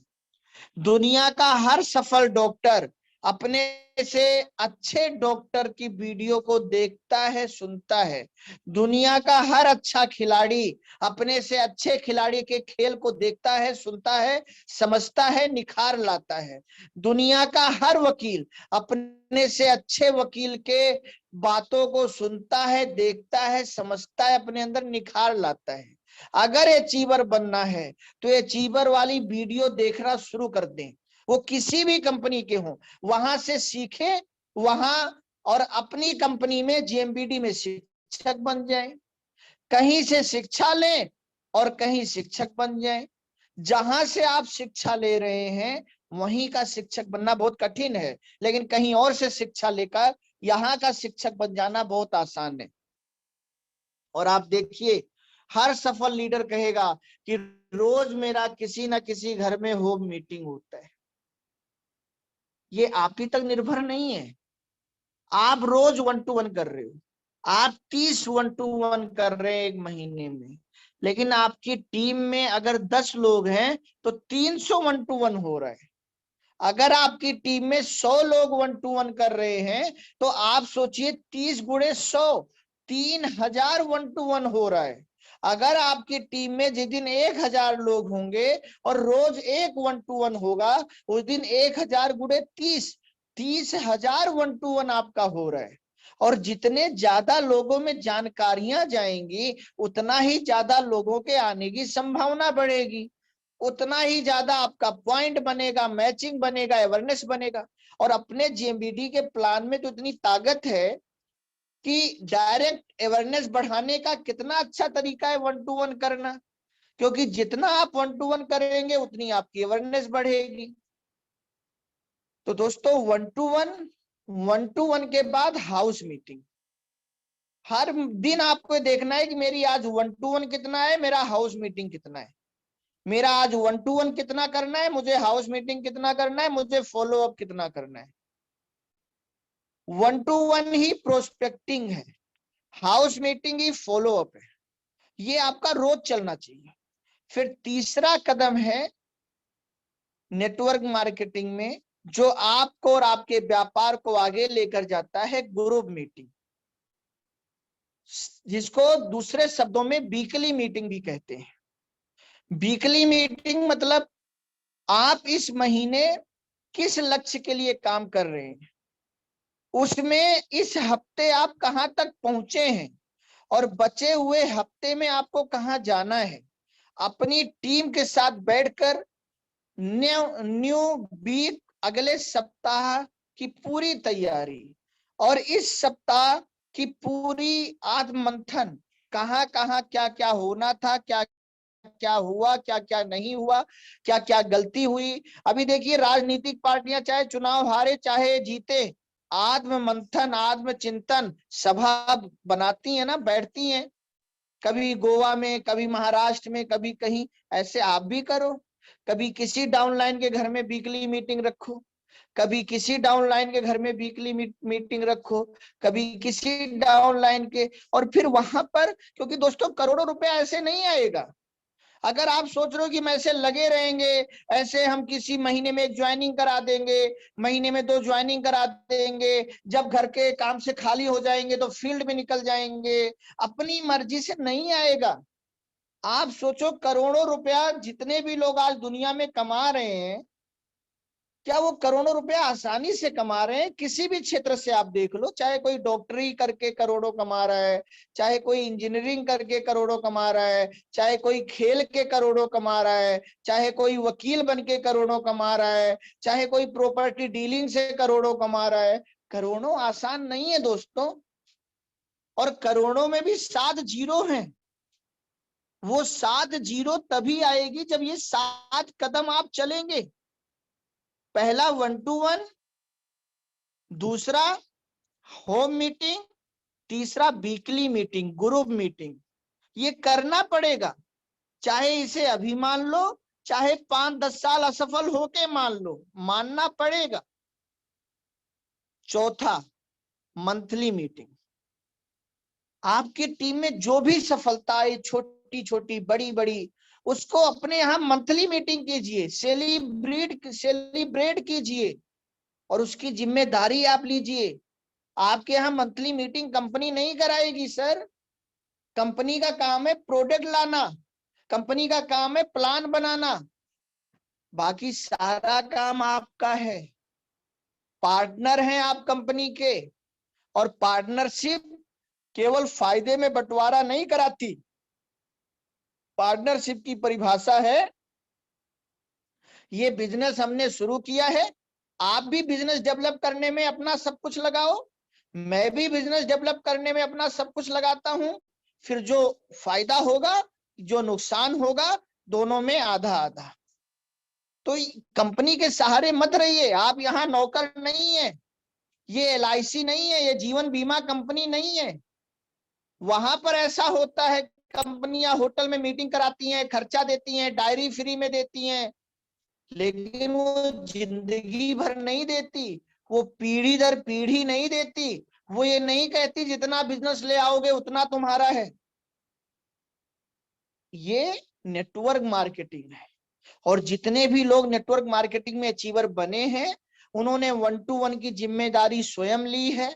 दुनिया का हर सफल डॉक्टर अपने से अच्छे डॉक्टर की वीडियो को देखता है, सुनता है। दुनिया का हर अच्छा खिलाड़ी अपने से अच्छे खिलाड़ी के खेल को देखता है, सुनता है, समझता है, निखार लाता है। दुनिया का हर वकील अपने से अच्छे वकील के बातों को सुनता है, देखता है, समझता है, अपने अंदर निखार लाता है। अगर अचीवर बनना है तो अचीवर वाली वीडियो देखना शुरू कर दें, वो किसी भी कंपनी के हों, वहां से सीखे, वहां और अपनी कंपनी में जीएमबीडी में शिक्षक बन जाएं। कहीं से शिक्षा लें और कहीं शिक्षक बन जाएं। जहां से आप शिक्षा ले रहे हैं वहीं का शिक्षक बनना बहुत कठिन है, लेकिन कहीं और से शिक्षा लेकर यहाँ का शिक्षक बन जाना बहुत आसान है। और आप देखिए, हर सफल लीडर कहेगा कि रोज मेरा किसी ना किसी घर में होम मीटिंग होता है। ये आप ही तक निर्भर नहीं है। आप रोज 1 to 1 कर रहे हो, आप 30 1 to 1 कर रहे हैं एक महीने में, लेकिन आपकी टीम में अगर 10 लोग हैं तो 300 1-to-1 हो रहा है। अगर आपकी टीम में 100 लोग 1-to-1 कर रहे हैं तो आप सोचिए 30 गुणे 100, 3000 1-to-1 हो रहा है। अगर आपकी टीम में जिस दिन 1000 लोग होंगे और रोज एक 1-to-1 होगा, उस दिन 1000 गुणे 30,000 1-to-1 आपका हो रहा है। और जितने ज्यादा लोगों में जानकारियां जाएंगी उतना ही ज्यादा लोगों के आने की संभावना बढ़ेगी, उतना ही ज्यादा आपका पॉइंट बनेगा, मैचिंग बनेगा, अवेयरनेस बनेगा। और अपने जेएमबीडी के प्लान में तो इतनी ताकत है कि डायरेक्ट अवेयरनेस बढ़ाने का कितना अच्छा तरीका है 1-to-1 करना, क्योंकि जितना आप 1-to-1 करेंगे उतनी आपकी अवेयरनेस बढ़ेगी। तो दोस्तों 1-to-1 के बाद हाउस मीटिंग। हर दिन आपको देखना है कि मेरी आज 1-to-1 कितना है, मेरा हाउस मीटिंग कितना है, मेरा आज 1-to-1 कितना करना है, मुझे हाउस मीटिंग कितना करना है, मुझे फॉलो अप कितना करना है। 1-to-1 ही प्रोस्पेक्टिंग है, हाउस मीटिंग ही फॉलो अप है। ये आपका रोज चलना चाहिए। फिर तीसरा कदम है नेटवर्क मार्केटिंग में जो आपको और आपके व्यापार को आगे लेकर जाता है, ग्रुप मीटिंग, जिसको दूसरे शब्दों में वीकली मीटिंग भी कहते हैं। वीकली मीटिंग मतलब आप इस महीने किस लक्ष्य के लिए काम कर रहे हैं, उसमें इस हफ्ते आप कहां तक पहुंचे हैं और बचे हुए हफ्ते में आपको कहां जाना है। अपनी टीम के साथ बैठकर न्यू वीक, अगले सप्ताह की पूरी तैयारी और इस सप्ताह की पूरी आत्म मंथन, कहां कहां क्या क्या होना था, क्या क्या हुआ, क्या क्या नहीं हुआ, क्या क्या गलती हुई। अभी देखिए राजनीतिक पार्टियां चाहे चुनाव हारे चाहे जीते, आत्म मंथन आत्म चिंतन सभा बनाती है ना, बैठती हैं, कभी गोवा में, कभी महाराष्ट्र में, कभी कहीं। ऐसे आप भी करो, कभी किसी डाउनलाइन के घर में वीकली मीटिंग रखो, कभी किसी डाउनलाइन के घर में वीकली मीटिंग रखो, कभी किसी डाउनलाइन के। और फिर वहां पर, क्योंकि दोस्तों करोड़ों रुपया ऐसे नहीं आएगा। अगर आप सोच रहे हो कि हम ऐसे लगे रहेंगे, ऐसे हम किसी महीने में एक ज्वाइनिंग करा देंगे, महीने में 2 ज्वाइनिंग करा देंगे, जब घर के काम से खाली हो जाएंगे तो फील्ड में निकल जाएंगे, अपनी मर्जी से नहीं आएगा। आप सोचो करोड़ों रुपया जितने भी लोग आज दुनिया में कमा रहे हैं, क्या वो करोड़ों रुपया आसानी से कमा रहे हैं? किसी भी क्षेत्र से आप देख लो, चाहे कोई डॉक्टरी करके करोड़ों कमा रहा है, चाहे कोई इंजीनियरिंग करके करोड़ों कमा रहा है, चाहे कोई खेल के करोड़ों कमा रहा है, चाहे कोई वकील बन के करोड़ों कमा रहा है, चाहे कोई प्रॉपर्टी डीलिंग से करोड़ों कमा रहा है। करोड़ों आसान नहीं है दोस्तों, और करोड़ों में भी 7 जीरो हैं। वो 7 जीरो तभी आएगी जब ये 7 कदम आप चलेंगे। पहला 1-to-1, दूसरा होम मीटिंग, तीसरा वीकली मीटिंग, ग्रुप मीटिंग। ये करना पड़ेगा, चाहे इसे अभी मान लो, चाहे 5-10 साल असफल होके मान लो, मानना पड़ेगा। चौथा मंथली मीटिंग। आपकी टीम में जो भी सफलता है, छोटी छोटी बड़ी बड़ी, उसको अपने यहां मंथली मीटिंग कीजिए, सेलिब्रेट कीजिए और उसकी जिम्मेदारी आप लीजिए। आपके यहाँ मंथली मीटिंग कंपनी नहीं कराएगी सर, कंपनी का काम है प्रोडक्ट लाना, कंपनी का काम है प्लान बनाना, बाकी सारा काम आपका है। पार्टनर हैं आप कंपनी के, और पार्टनरशिप केवल फायदे में बंटवारा नहीं कराती। पार्टनरशिप की परिभाषा है, ये बिजनेस हमने शुरू किया है, आप भी बिजनेस डेवलप करने में अपना सब कुछ लगाओ, मैं भी बिजनेस डेवलप करने में अपना सब कुछ लगाता हूं, फिर जो फायदा होगा, जो नुकसान होगा, दोनों में आधा आधा। तो कंपनी के सहारे मत रहिए, आप यहाँ नौकर नहीं है, ये LIC नहीं है, ये जीवन बीमा कंपनी नहीं है। वहां पर ऐसा होता है, कंपनियां होटल में मीटिंग कराती हैं, खर्चा देती हैं, डायरी फ्री में देती हैं, लेकिन वो जिंदगी भर नहीं देती, वो पीढ़ी दर पीढ़ी नहीं देती। वो ये नहीं कहती जितना बिजनेस ले आओगे उतना तुम्हारा है। ये नेटवर्क मार्केटिंग है। और जितने भी लोग नेटवर्क मार्केटिंग में अचीवर बने हैं, उन्होंने 1-to-1 की जिम्मेदारी स्वयं ली है,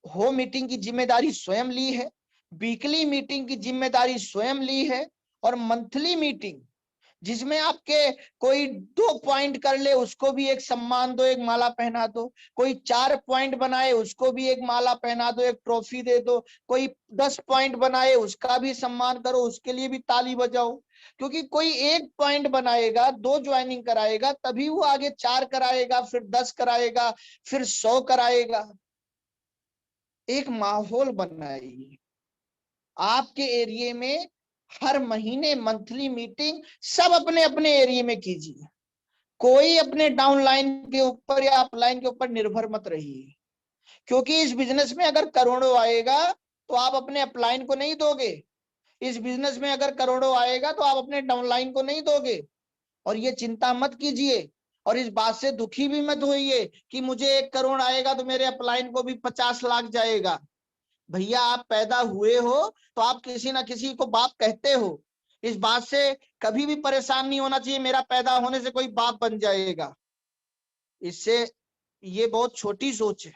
होम मीटिंग की जिम्मेदारी स्वयं ली है, वीकली मीटिंग की जिम्मेदारी स्वयं ली है, और मंथली मीटिंग जिसमें आपके कोई 2 पॉइंट कर ले उसको भी एक सम्मान दो, एक माला पहना दो, कोई 4 पॉइंट बनाए उसको भी एक माला पहना दो, एक ट्रॉफी दे दो, कोई 10 पॉइंट बनाए उसका भी सम्मान करो, उसके लिए भी ताली बजाओ। क्योंकि कोई 1 पॉइंट बनाएगा, 2 ज्वाइनिंग कराएगा, तभी वो आगे 4 कराएगा, फिर 10 कराएगा, फिर 100 कराएगा। एक माहौल बनाइए आपके एरिया में, हर महीने मंथली मीटिंग सब अपने अपने एरिया में कीजिए। कोई अपने डाउनलाइन के ऊपर या अपलाइन के ऊपर निर्भर मत रहिए, क्योंकि इस बिजनेस में अगर करोड़ों आएगा तो आप अपने अपलाइन को नहीं दोगे। इस बिजनेस में अगर करोड़ों आएगा तो आप अपने डाउनलाइन को नहीं दोगे। और ये चिंता मत कीजिए, और इस बात से दुखी भी मत होइए कि मुझे 1 करोड़ आएगा तो मेरे अपलाइन को भी 50 लाख जाएगा। भैया आप पैदा हुए हो तो आप किसी ना किसी को बाप कहते हो। इस बात से कभी भी परेशान नहीं होना चाहिए मेरा पैदा होने से कोई बाप बन जाएगा। इससे ये बहुत छोटी सोच है।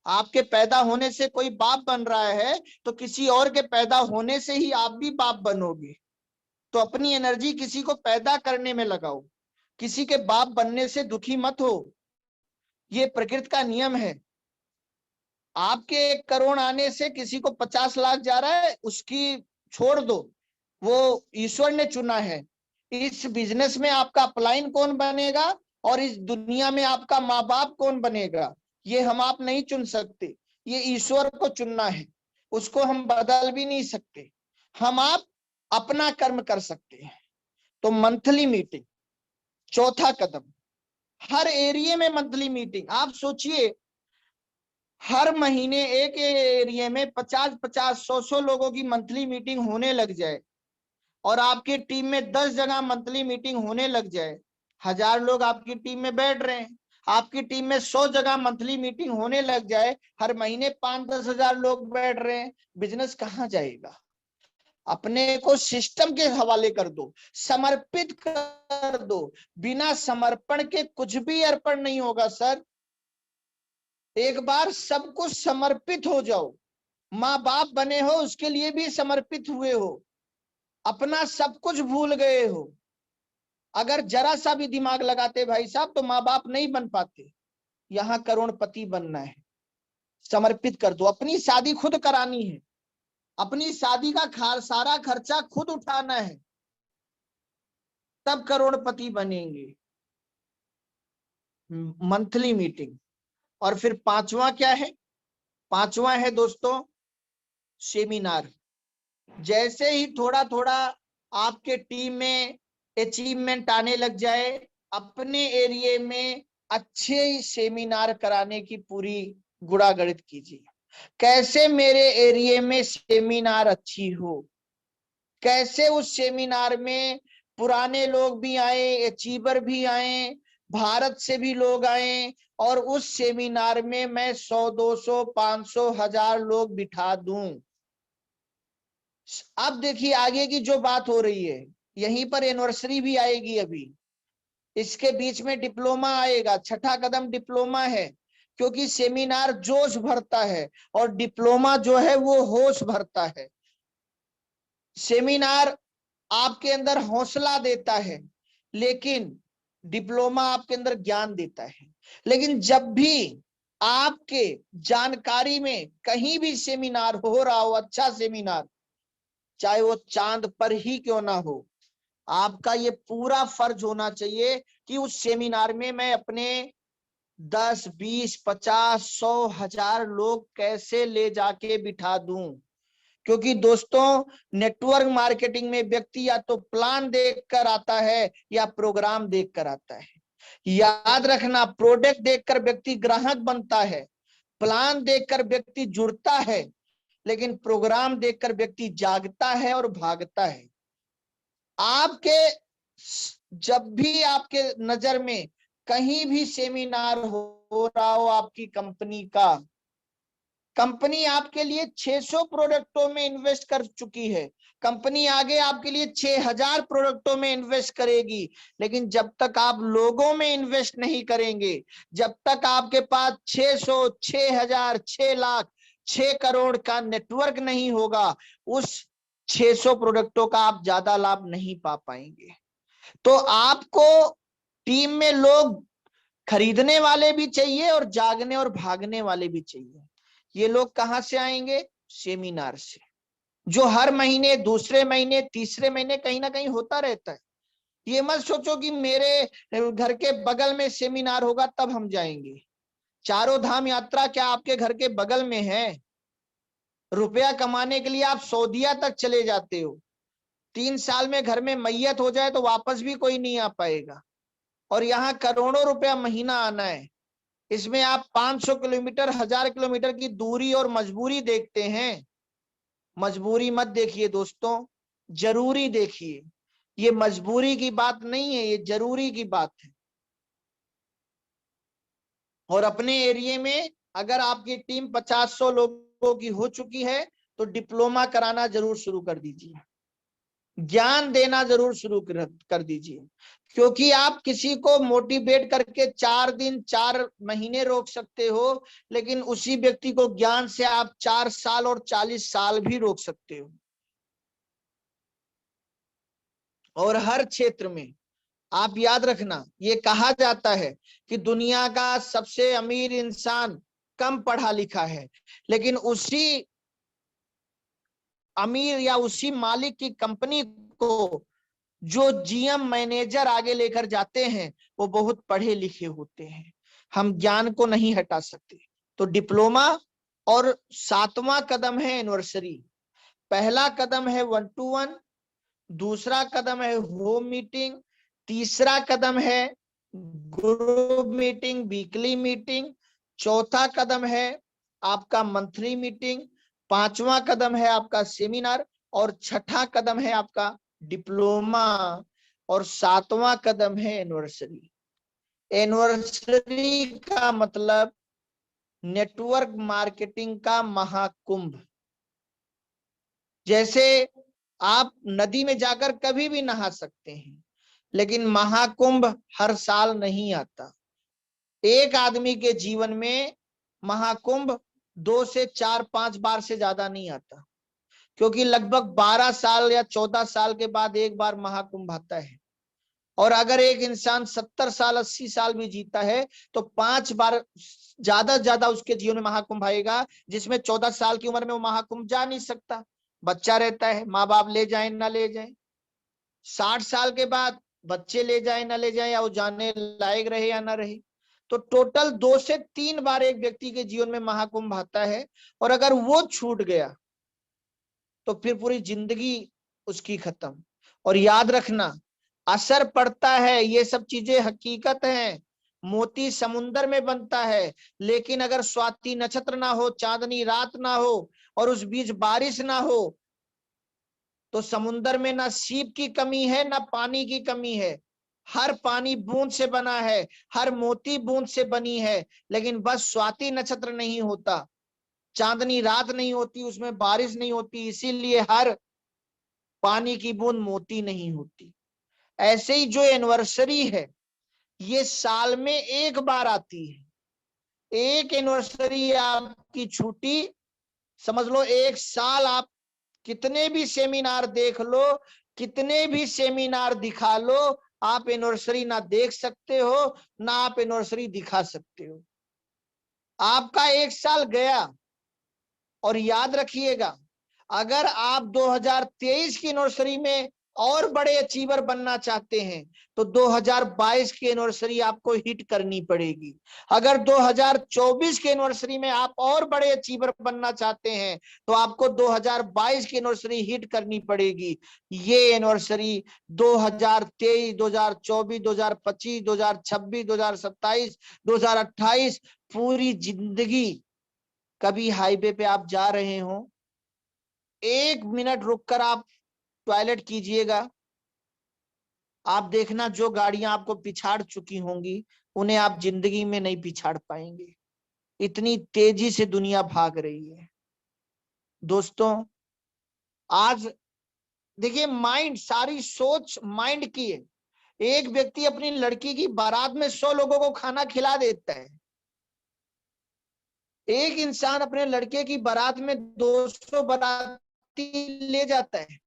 आपके पैदा होने से कोई बाप बन रहा है तो किसी और के पैदा होने से ही आप भी बाप बनोगे। तो अपनी एनर्जी किसी को पैदा करने में लगाओ, किसी के बाप बनने से दुखी मत हो। ये प्रकृति का नियम है। आपके 1 करोड़ आने से किसी को 50 लाख जा रहा है, उसकी छोड़ दो, वो ईश्वर ने चुना है। इस बिजनेस में आपका अपलाइन कौन बनेगा और इस दुनिया में आपका माँ बाप कौन बनेगा, ये हम आप नहीं चुन सकते, ये ईश्वर को चुनना है। उसको हम बदल भी नहीं सकते, हम आप अपना कर्म कर सकते हैं। तो मंथली मीटिंग, चौथा कदम, हर एरिया में मंथली मीटिंग। आप सोचिए हर महीने एक एरिया में 50-50, 100-100 लोगों की मंथली मीटिंग होने लग जाए, और आपकी टीम में 10 जगह मंथली मीटिंग होने लग जाए, 1000 लोग आपकी टीम में बैठ रहे हैं, आपकी टीम में 100 जगह मंथली मीटिंग होने लग जाए, हर महीने 5-10 हजार लोग बैठ रहे हैं, बिजनेस कहाँ जाएगा। अपने को सिस्टम के हवाले कर दो, समर्पित कर दो। बिना समर्पण के कुछ भी अर्पण नहीं होगा सर। एक बार सब कुछ समर्पित हो जाओ। माँ बाप बने हो उसके लिए भी समर्पित हुए हो, अपना सब कुछ भूल गए हो। अगर जरा सा भी दिमाग लगाते भाई साहब तो माँ बाप नहीं बन पाते। यहाँ करोड़पति बनना है, समर्पित कर दो। अपनी शादी खुद करानी है, अपनी शादी का सारा खर्चा खुद उठाना है, तब करोड़पति बनेंगे। Monthly meeting. और फिर 5वां क्या है? 5वां है दोस्तों सेमिनार। जैसे ही थोड़ा थोड़ा आपके टीम में अचीवमेंट आने लग जाए, अपने एरिया में अच्छे सेमिनार कराने की पूरी गुणागणित कीजिए। कैसे मेरे एरिया में सेमिनार अच्छी हो, कैसे उस सेमिनार में पुराने लोग भी आए, अचीवर भी आए, भारत से भी लोग आए, और उस सेमिनार में मैं 100, 200, 500, 1000 लोग बिठा दूं। अब देखिए आगे की जो बात हो रही है, यहीं पर एनिवर्सरी भी आएगी अभी, इसके बीच में डिप्लोमा आएगा। छठा कदम डिप्लोमा है, क्योंकि सेमिनार जोश भरता है और डिप्लोमा जो है वो होश भरता है। सेमिनार आपके अंदर हौसला देता है, लेकिन डिप्लोमा आपके अंदर ज्ञान देता है। लेकिन जब भी आपके जानकारी में कहीं भी सेमिनार हो रहा हो, अच्छा सेमिनार, चाहे वो चांद पर ही क्यों ना हो, आपका ये पूरा फर्ज होना चाहिए कि उस सेमिनार में मैं अपने 10, 20, 50, 100, 1000 लोग कैसे ले जाके बिठा दूं। क्योंकि दोस्तों नेटवर्क मार्केटिंग में व्यक्ति या तो प्लान देखकर आता है या प्रोग्राम देखकर आता है। याद रखना, प्रोडक्ट देखकर व्यक्ति ग्राहक बनता है, प्लान देखकर व्यक्ति जुड़ता है, लेकिन प्रोग्राम देखकर व्यक्ति जागता है और भागता है। आपके जब भी आपके नजर में कहीं भी सेमिनार हो रहा हो आपकी कंपनी का, कंपनी आपके लिए 600 प्रोडक्टों में इन्वेस्ट कर चुकी है, कंपनी आगे आपके लिए 6000 प्रोडक्टों में इन्वेस्ट करेगी, लेकिन जब तक आप लोगों में इन्वेस्ट नहीं करेंगे, जब तक आपके पास 600, 6000, 6 लाख, 6 करोड़ का नेटवर्क नहीं होगा, उस 600 प्रोडक्टों का आप ज्यादा लाभ नहीं पा पाएंगे। तो आपको टीम में लोग खरीदने वाले भी चाहिए और जागने और भागने वाले भी चाहिए। ये लोग कहां से आएंगे? सेमिनार से, जो हर महीने, दूसरे महीने, तीसरे महीने कहीं ना कहीं होता रहता है। ये मत सोचो कि मेरे घर के बगल में सेमिनार होगा तब हम जाएंगे। चारों धाम यात्रा क्या आपके घर के बगल में है? रुपया कमाने के लिए आप सऊदीया तक चले जाते हो, 3 साल में घर में मैयत हो जाए तो वापस भी कोई नहीं आ पाएगा, और यहाँ करोड़ों रुपया महीना आना है। इसमें आप 500 किलोमीटर, 1000 किलोमीटर की दूरी और मजबूरी देखते हैं। मजबूरी मत देखिए दोस्तों, जरूरी देखिए। ये मजबूरी की बात नहीं है, ये जरूरी की बात है। और अपने एरिया में अगर आपकी टीम 50-100 लोगों की हो चुकी है तो डिप्लोमा कराना जरूर शुरू कर दीजिए, ज्ञान देना जरूर शुरू कर दीजिए। क्योंकि आप किसी को मोटिवेट करके 4 दिन, 4 महीने रोक सकते हो, लेकिन उसी व्यक्ति को ज्ञान से आप 4 साल और 40 साल भी रोक सकते हो। और हर क्षेत्र में आप याद रखना, ये कहा जाता है कि दुनिया का सबसे अमीर इंसान कम पढ़ा लिखा है, लेकिन उसी अमीर या उसी मालिक की कंपनी को जो जीएम, मैनेजर आगे लेकर जाते हैं वो बहुत पढ़े लिखे होते हैं। हम ज्ञान को नहीं हटा सकते। तो डिप्लोमा, और 7वां कदम है एनिवर्सरी। पहला कदम है 1-to-1, दूसरा कदम है होम मीटिंग, तीसरा कदम है ग्रुप मीटिंग, वीकली मीटिंग, चौथा कदम है आपका मंथली मीटिंग, 5वां कदम है आपका सेमिनार, और छठा कदम है आपका डिप्लोमा, और 7वां कदम है एनिवर्सरी। एनिवर्सरी का मतलब नेटवर्क मार्केटिंग का महाकुंभ। जैसे आप नदी में जाकर कभी भी नहा सकते हैं, लेकिन महाकुंभ हर साल नहीं आता। एक आदमी के जीवन में महाकुंभ 2 से 4, 5 बार से ज्यादा नहीं आता, क्योंकि लगभग 12 साल या 14 साल के बाद एक बार महाकुंभ आता है। और अगर एक इंसान 70 साल, 80 साल भी जीता है तो 5 बार ज्यादा से ज्यादा उसके जीवन में महाकुंभ आएगा, जिसमें 14 साल की उम्र में वो महाकुंभ जा नहीं सकता, बच्चा रहता है, माँ बाप ले जाए ना ले जाए। 60 साल के बाद बच्चे ले जाए ना ले जाए, या वो जाने लायक रहे या ना रहे। तो टोटल 2 से 3 बार एक व्यक्ति के जीवन में महाकुंभ आता है, और अगर वो छूट गया तो फिर पूरी जिंदगी उसकी खत्म। और याद रखना, असर पड़ता है, ये सब चीजें हकीकत हैं। मोती समुंदर में बनता है, लेकिन अगर स्वाति नक्षत्र ना हो, चांदनी रात ना हो, और उस बीच बारिश ना हो, तो समुंदर में ना सीप की कमी है ना पानी की कमी है। हर पानी बूंद से बना है, हर मोती बूंद से बनी है, लेकिन बस स्वाति नक्षत्र नहीं होता, चांदनी रात नहीं होती, उसमें बारिश नहीं होती, इसीलिए हर पानी की बूंद मोती नहीं होती। ऐसे ही जो एनिवर्सरी है ये साल में एक बार आती है। एक एनिवर्सरी आपकी छुट्टी, समझ लो 1 साल आप कितने भी सेमिनार देख लो, कितने भी सेमिनार दिखा लो, आप एनिवर्सरी ना देख सकते हो ना आप एनिवर्सरी दिखा सकते हो। आपका 1 साल गया। और याद रखिएगा, अगर आप 2023 की एनिवर्सरी में और बड़े अचीवर बनना चाहते हैं तो 2022 की एनिवर्सरी आपको हिट करनी पड़ेगी। अगर 2024 की एनिवर्सरी में आप और बड़े अचीवर बनना चाहते हैं तो आपको 2022 की एनिवर्सरी हिट करनी पड़ेगी। ये एनिवर्सरी 2023, 2024, 2025, 2026, 2027, 2028, पूरी जिंदगी। कभी हाईवे पे आप जा रहे हो, 1 मिनट रुककर आप टॉयलेट कीजिएगा, आप देखना जो गाड़ियां आपको पिछाड़ चुकी होंगी उन्हें आप जिंदगी में नहीं पिछाड़ पाएंगे। इतनी तेजी से दुनिया भाग रही है। दोस्तों आज देखिए, माइंड, सारी सोच माइंड की है। एक व्यक्ति अपनी लड़की की बारात में 100 लोगों को खाना खिला देता है। एक इंसान अपने लड़के की बारात में 200 बाराती ले जाता है।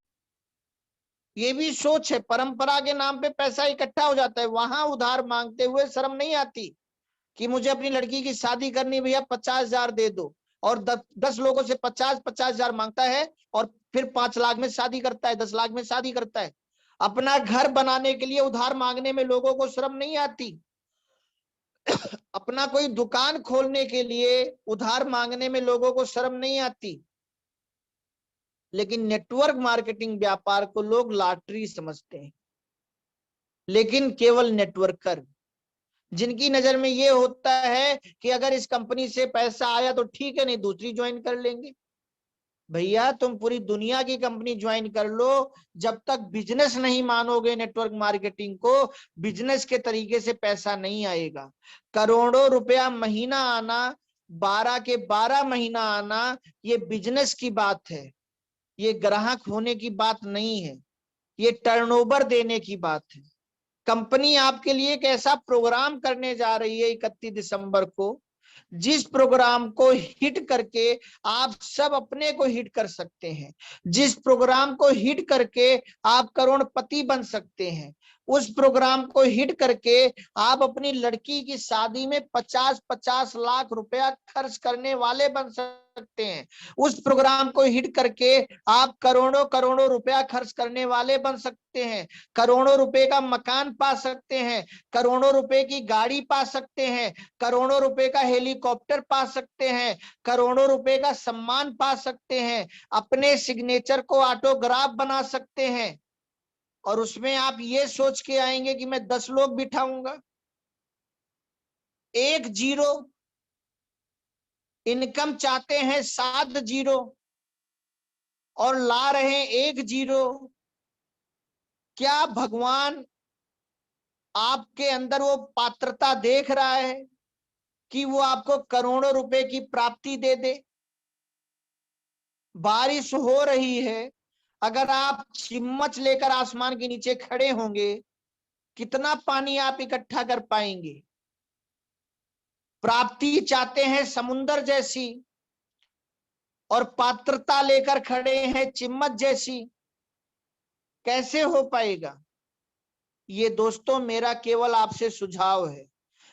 ये भी सोच है। परंपरा के नाम पे पैसा इकट्ठा हो जाता है। वहां उधार मांगते हुए शर्म नहीं आती कि मुझे अपनी लड़की की शादी करनी, भैया 50,000 दे दो, और 10 लोगों से 50,000 मांगता है और फिर 5 लाख में शादी करता है, 10 लाख में शादी करता है। अपना घर बनाने के लिए उधार मांगने में लोगों को शर्म नहीं आती। अपना कोई दुकान खोलने के लिए उधार मांगने में लोगों को शर्म नहीं आती। लेकिन नेटवर्क मार्केटिंग व्यापार को लोग लॉटरी समझते हैं। लेकिन केवल नेटवर्कर, जिनकी नजर में ये होता है कि अगर इस कंपनी से पैसा आया तो ठीक है, नहीं दूसरी ज्वाइन कर लेंगे। भैया तुम पूरी दुनिया की कंपनी ज्वाइन कर लो, जब तक बिजनेस नहीं मानोगे नेटवर्क मार्केटिंग को, बिजनेस के तरीके से पैसा नहीं आएगा। करोड़ों रुपया महीना आना, 12 के 12 महीना आना, ये बिजनेस की बात है। ये ग्राहक होने की बात नहीं है, ये टर्नओवर देने की बात है। कंपनी आपके लिए एक ऐसा प्रोग्राम करने जा रही है 31 दिसंबर को, जिस प्रोग्राम को हिट करके आप सब अपने को हिट कर सकते हैं, जिस प्रोग्राम को हिट करके आप करोड़पति बन सकते हैं, उस प्रोग्राम को हिट करके आप अपनी लड़की की शादी में 50-50 लाख रुपया खर्च करने वाले बन सकते हैं। उस प्रोग्राम को हिट करके आप करोड़ों करोड़ों रुपया खर्च करने वाले बन सकते हैं। करोड़ों रुपए का मकान पा सकते हैं, करोड़ों रुपए की गाड़ी पा सकते हैं, करोड़ों रुपए का हेलीकॉप्टर पा सकते हैं, करोड़ों रुपए का सम्मान पा सकते हैं, अपने सिग्नेचर को ऑटोग्राफ बना सकते हैं। और उसमें आप ये सोच के आएंगे कि मैं 10 लोग बिठाऊंगा। 1 जीरो, इनकम चाहते हैं 7 जीरो और ला रहे हैं 1 जीरो। क्या भगवान आपके अंदर वो पात्रता देख रहा है कि वो आपको करोड़ों रुपए की प्राप्ति दे दे? बारिश हो रही है, अगर आप चिम्मच लेकर आसमान के नीचे खड़े होंगे, कितना पानी आप इकट्ठा कर पाएंगे? प्राप्ति चाहते हैं समुंदर जैसी और पात्रता लेकर खड़े हैं चिम्मच जैसी, कैसे हो पाएगा? ये दोस्तों मेरा केवल आपसे सुझाव है,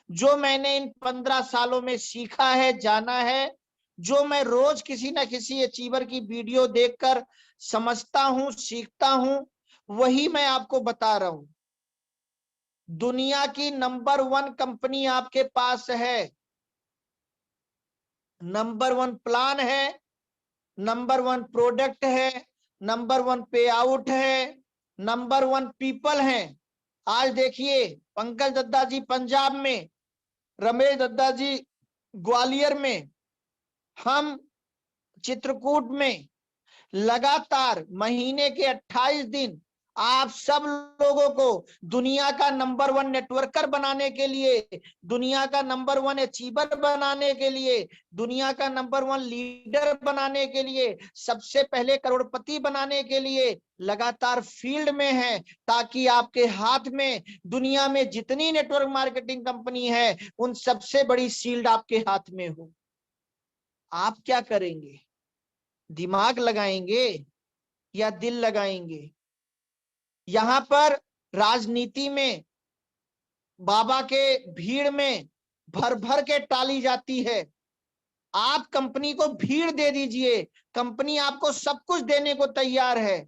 जो मैंने इन 15 सालों में सीखा है, जाना है, जो मैं रोज किसी ना किसी अचीवर की वीडियो देखकर समझता हूं, सीखता हूं, वही मैं आपको बता रहा हूं। दुनिया की नंबर 1 कंपनी आपके पास है, नंबर 1 प्लान है, नंबर 1 प्रोडक्ट है, नंबर 1 पे आउट है, नंबर 1 पीपल है। आज देखिए, पंकज दद्दा जी पंजाब में, रमेश दद्दा जी ग्वालियर में, हम चित्रकूट में, लगातार महीने के 28 दिन आप सब लोगों को दुनिया का नंबर 1 नेटवर्कर बनाने के लिए, दुनिया का नंबर 1 अचीवर बनाने के लिए, दुनिया का नंबर 1 लीडर बनाने के लिए, सबसे पहले करोड़पति बनाने के लिए लगातार फील्ड में है, ताकि आपके हाथ में दुनिया में जितनी नेटवर्क मार्केटिंग कंपनी है, उन सबसे बड़ी शील्ड आपके हाथ में हो। आप क्या करेंगे? दिमाग लगाएंगे या दिल लगाएंगे? यहां पर राजनीति में बाबा के भीड़ में भर भर के टाली जाती है। आप कंपनी को भीड़ दे दीजिए, कंपनी आपको सब कुछ देने को तैयार है।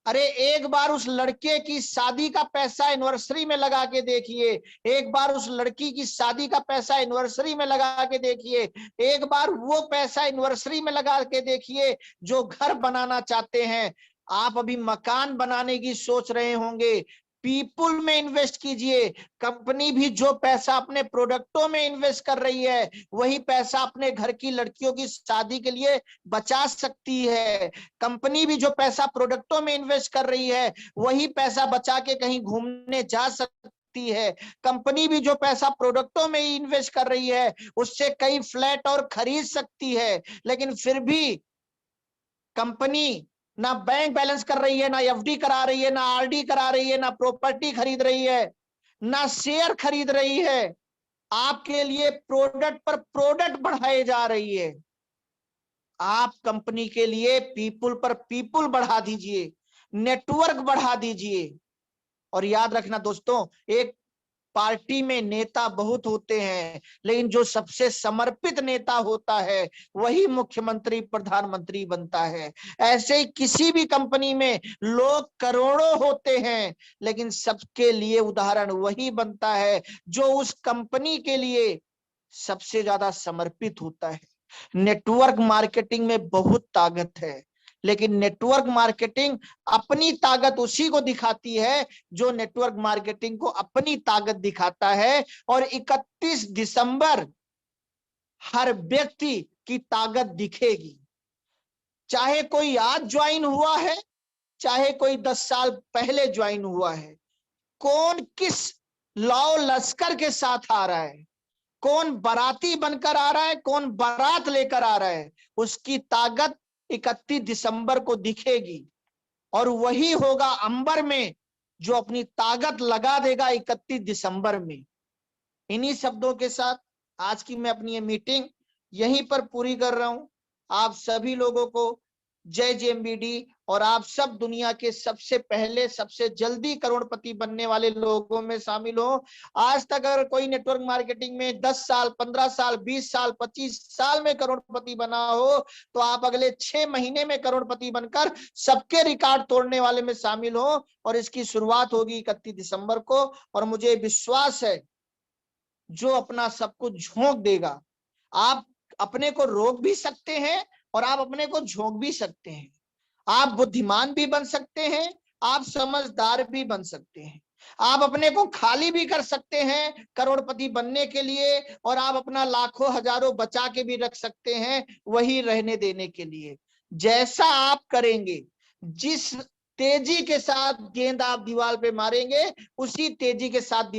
अरे एक बार उस लड़के की शादी का पैसा एनिवर्सरी में लगा के देखिए, एक बार उस लड़की की शादी का पैसा एनिवर्सरी में लगा के देखिए, एक बार वो पैसा एनिवर्सरी में लगा के देखिए जो घर बनाना चाहते हैं। आप अभी मकान बनाने की सोच रहे होंगे, पीपुल में इन्वेस्ट कीजिए। कंपनी भी जो पैसा अपने प्रोडक्टों में इन्वेस्ट कर रही है, वही पैसा अपने घर की लड़कियों की शादी के लिए बचा सकती है। कंपनी भी जो पैसा प्रोडक्टों में इन्वेस्ट कर रही है, वही पैसा बचा के कहीं घूमने जा सकती सकती है। कंपनी भी जो पैसा प्रोडक्टों में ही इन्वेस्ट कर रही है उससे कई फ्लैट और खरीद सकती है, लेकिन फिर भी कंपनी ना बैंक बैलेंस कर रही है, ना एफडी करा रही है, ना आरडी करा रही है, ना प्रॉपर्टी खरीद रही है, ना शेयर खरीद रही है। आपके लिए प्रोडक्ट पर प्रोडक्ट बढ़ाए जा रही है। आप कंपनी के लिए पीपुल पर पीपुल बढ़ा दीजिए, नेटवर्क बढ़ा दीजिए। और याद रखना दोस्तों, एक पार्टी में नेता बहुत होते हैं, लेकिन जो सबसे समर्पित नेता होता है वही मुख्यमंत्री प्रधानमंत्री बनता है। ऐसे ही किसी भी कंपनी में लोग करोड़ों होते हैं, लेकिन सबके लिए उदाहरण वही बनता है जो उस कंपनी के लिए सबसे ज्यादा समर्पित होता है। नेटवर्क मार्केटिंग में बहुत ताकत है, लेकिन नेटवर्क मार्केटिंग अपनी ताकत उसी को दिखाती है जो नेटवर्क मार्केटिंग को अपनी ताकत दिखाता है। और 31 दिसंबर हर व्यक्ति की ताकत दिखेगी, चाहे कोई आज ज्वाइन हुआ है, चाहे कोई 10 साल पहले ज्वाइन हुआ है। कौन किस लौ लश्कर के साथ आ रहा है, कौन बाराती बनकर आ रहा है, कौन बारात लेकर आ रहा है, उसकी ताकत 31 दिसंबर को दिखेगी। और वही होगा अंबर में जो अपनी ताकत लगा देगा 31 दिसंबर में। इन्हीं शब्दों के साथ आज की मैं अपनी ये मीटिंग यहीं पर पूरी कर रहा हूं। आप सभी लोगों को जय जेएमबीडी। और आप सब दुनिया के सबसे पहले सबसे जल्दी करोड़पति बनने वाले लोगों में शामिल हो। आज तक अगर कोई नेटवर्क मार्केटिंग में 10 साल 15 साल 20 साल 25 साल में करोड़पति बना हो, तो आप अगले 6 महीने में करोड़पति बनकर सबके रिकॉर्ड तोड़ने वाले में शामिल हो। और इसकी शुरुआत होगी 31 दिसंबर को। और मुझे विश्वास है जो अपना सब कुछ झोंक देगा, आप अपने को रोक भी सकते हैं और आप अपने को झोंक भी सकते हैं। आप बुद्धिमान भी बन सकते हैं, आप समझदार भी बन सकते हैं। आप अपने को खाली भी कर सकते हैं करोड़पति बनने के लिए, और आप अपना लाखों हजारों बचा के भी रख सकते हैं वही रहने देने के लिए। जैसा आप करेंगे, जिस तेजी के साथ गेंद आप दीवार पे मारेंगे, उसी तेजी के साथ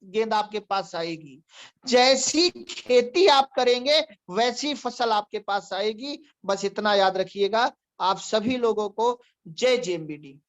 गेंद आपके पास आएगी। जैसी खेती आप करेंगे वैसी फसल आपके पास आएगी। बस इतना याद रखिएगा। आप सभी लोगों को जय जेएमबीडी।